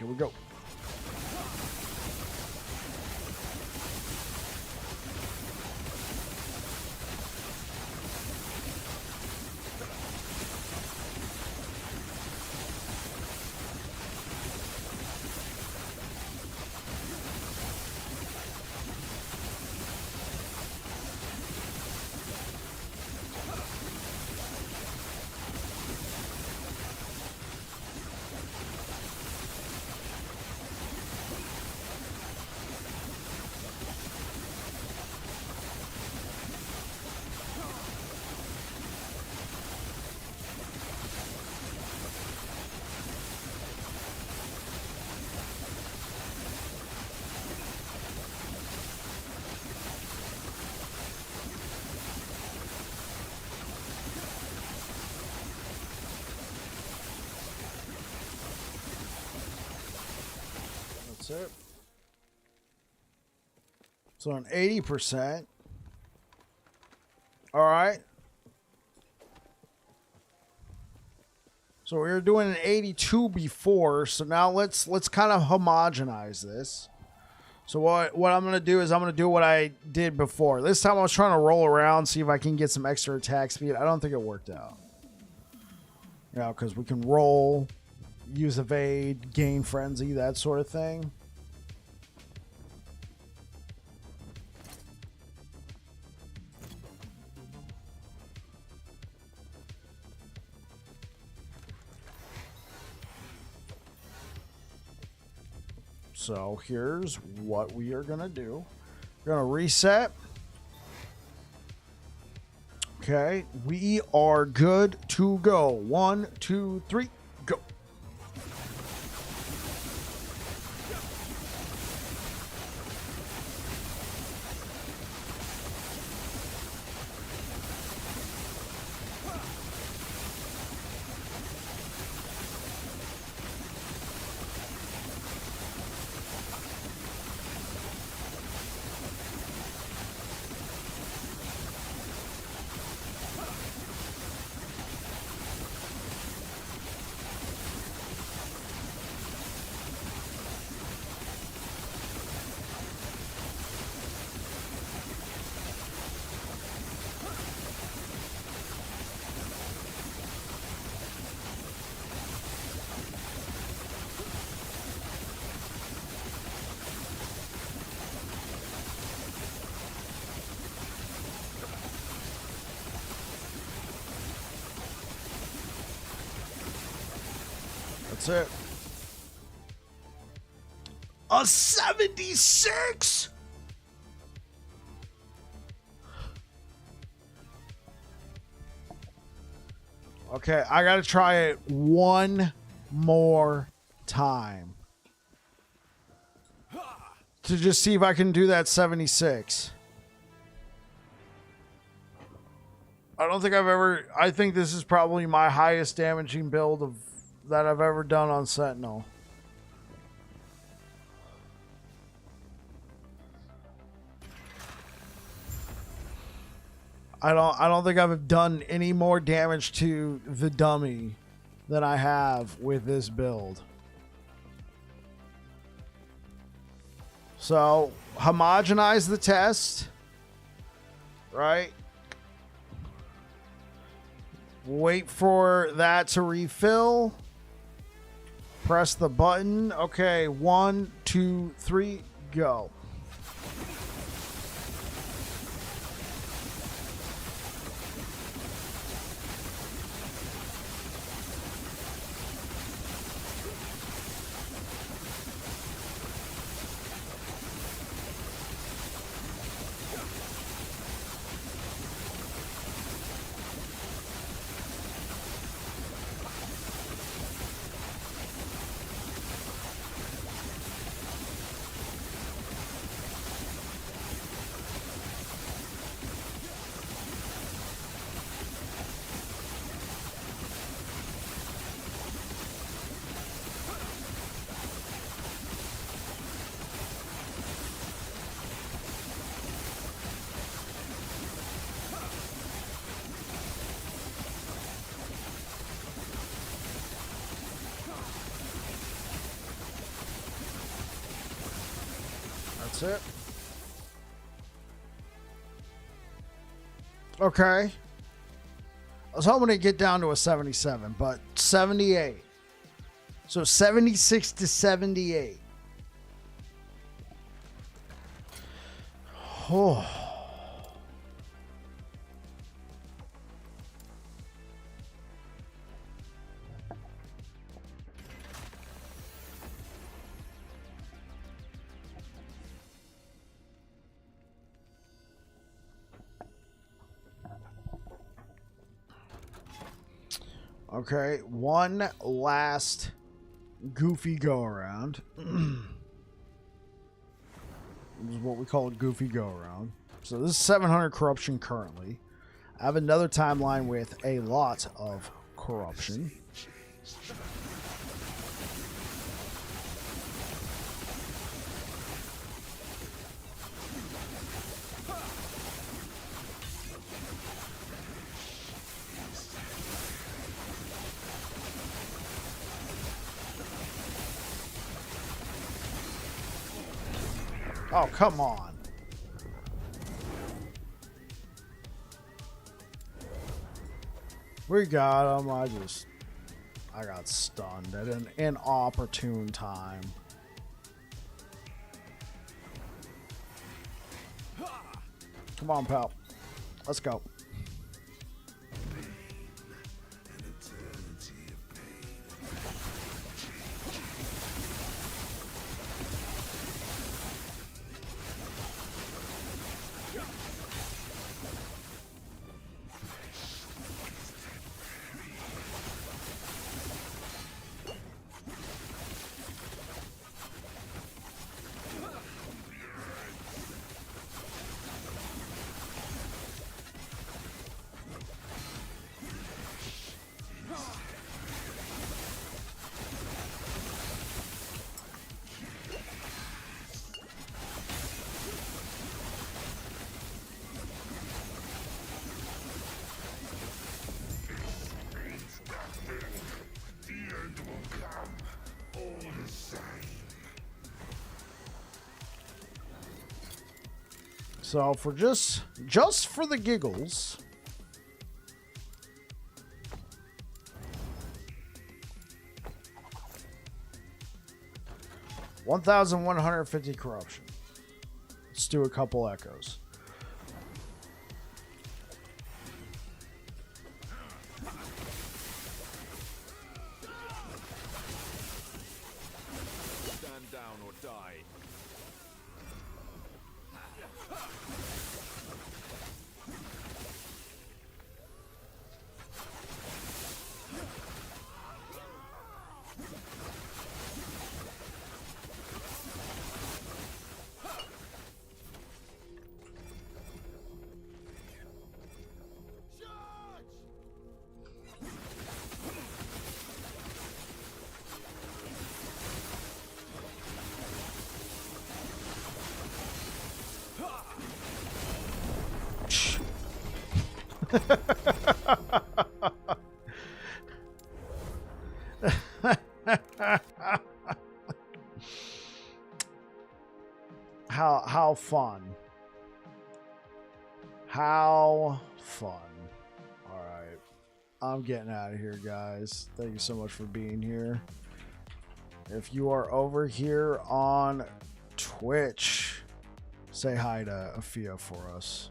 Here we go. That's it. So an 80%. All right. So we were doing an 82 before, so now let's kind of homogenize this. So what I'm going to do is I'm going to do what I did before. This time I was trying to roll around, see if I can get some extra attack speed. I don't think it worked out. Yeah, because we can roll, use evade, gain frenzy, that sort of thing. So here's what we are going to do. We're going to reset. Okay, we are good to go. 1, 2, 3, go. That's it. A 76? Okay, I gotta try it one more time to just see if I can do that 76. I don't think I've ever... I think this is probably my highest damaging build that I've ever done on Sentinel. I don't think I've done any more damage to the dummy than I have with this build. So, homogenize the test, right? Wait for that to refill. Press the button. Okay, 1, 2, 3, go. That's it. Okay. I was hoping to get down to a 77, but 78. So 76 to 78. Oh. Okay, one last goofy go around. This is what we call a goofy go around. So this is 700 corruption currently. I have another timeline with a lot of corruption. Oh, come on. We got him. I got stunned at an inopportune time. Come on, pal. Let's go. So for just for the giggles, $1,150 corruption. Let's do a couple echoes. Stand down or die. How fun. How fun. All right. I'm getting out of here, guys. Thank you so much for being here. If you are over here on Twitch, say hi to Afia for us.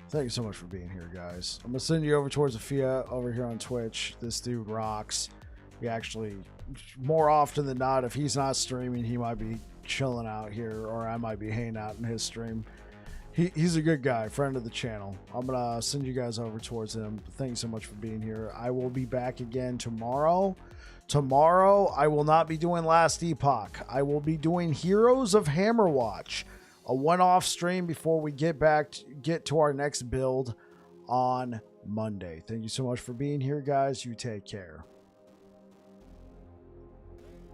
Thank you so much for being here, guys. I'm going to send you over towards Afia over here on Twitch. This dude rocks. He actually, more often than not, if he's not streaming, he might be chilling out here, or I might be hanging out in his stream. He's a good guy, friend of the channel. I'm going to send you guys over towards him. Thank you so much for being here. I will be back again tomorrow. Tomorrow, I will not be doing Last Epoch. I will be doing Heroes of Hammerwatch. A one-off stream before we get to our next build on Monday. Thank you so much for being here, guys. You take care.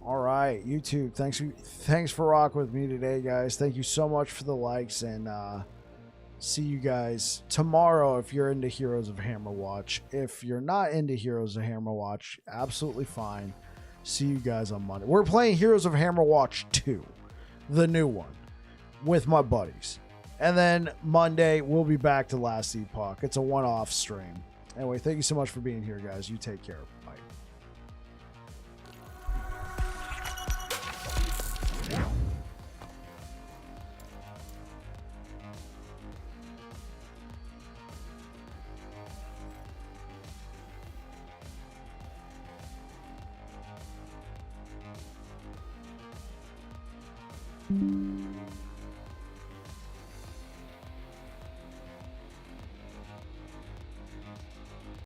All right, YouTube. Thanks for rocking with me today, guys. Thank you so much for the likes, and see you guys tomorrow if you're into Heroes of Hammerwatch. If you're not into Heroes of Hammerwatch, absolutely fine. See you guys on Monday. We're playing Heroes of Hammerwatch 2. the new one, with my buddies. And then Monday, we'll be back to Last Epoch. It's a one-off stream. Anyway, thank you so much for being here, guys. You take care. Bye. Mm-hmm.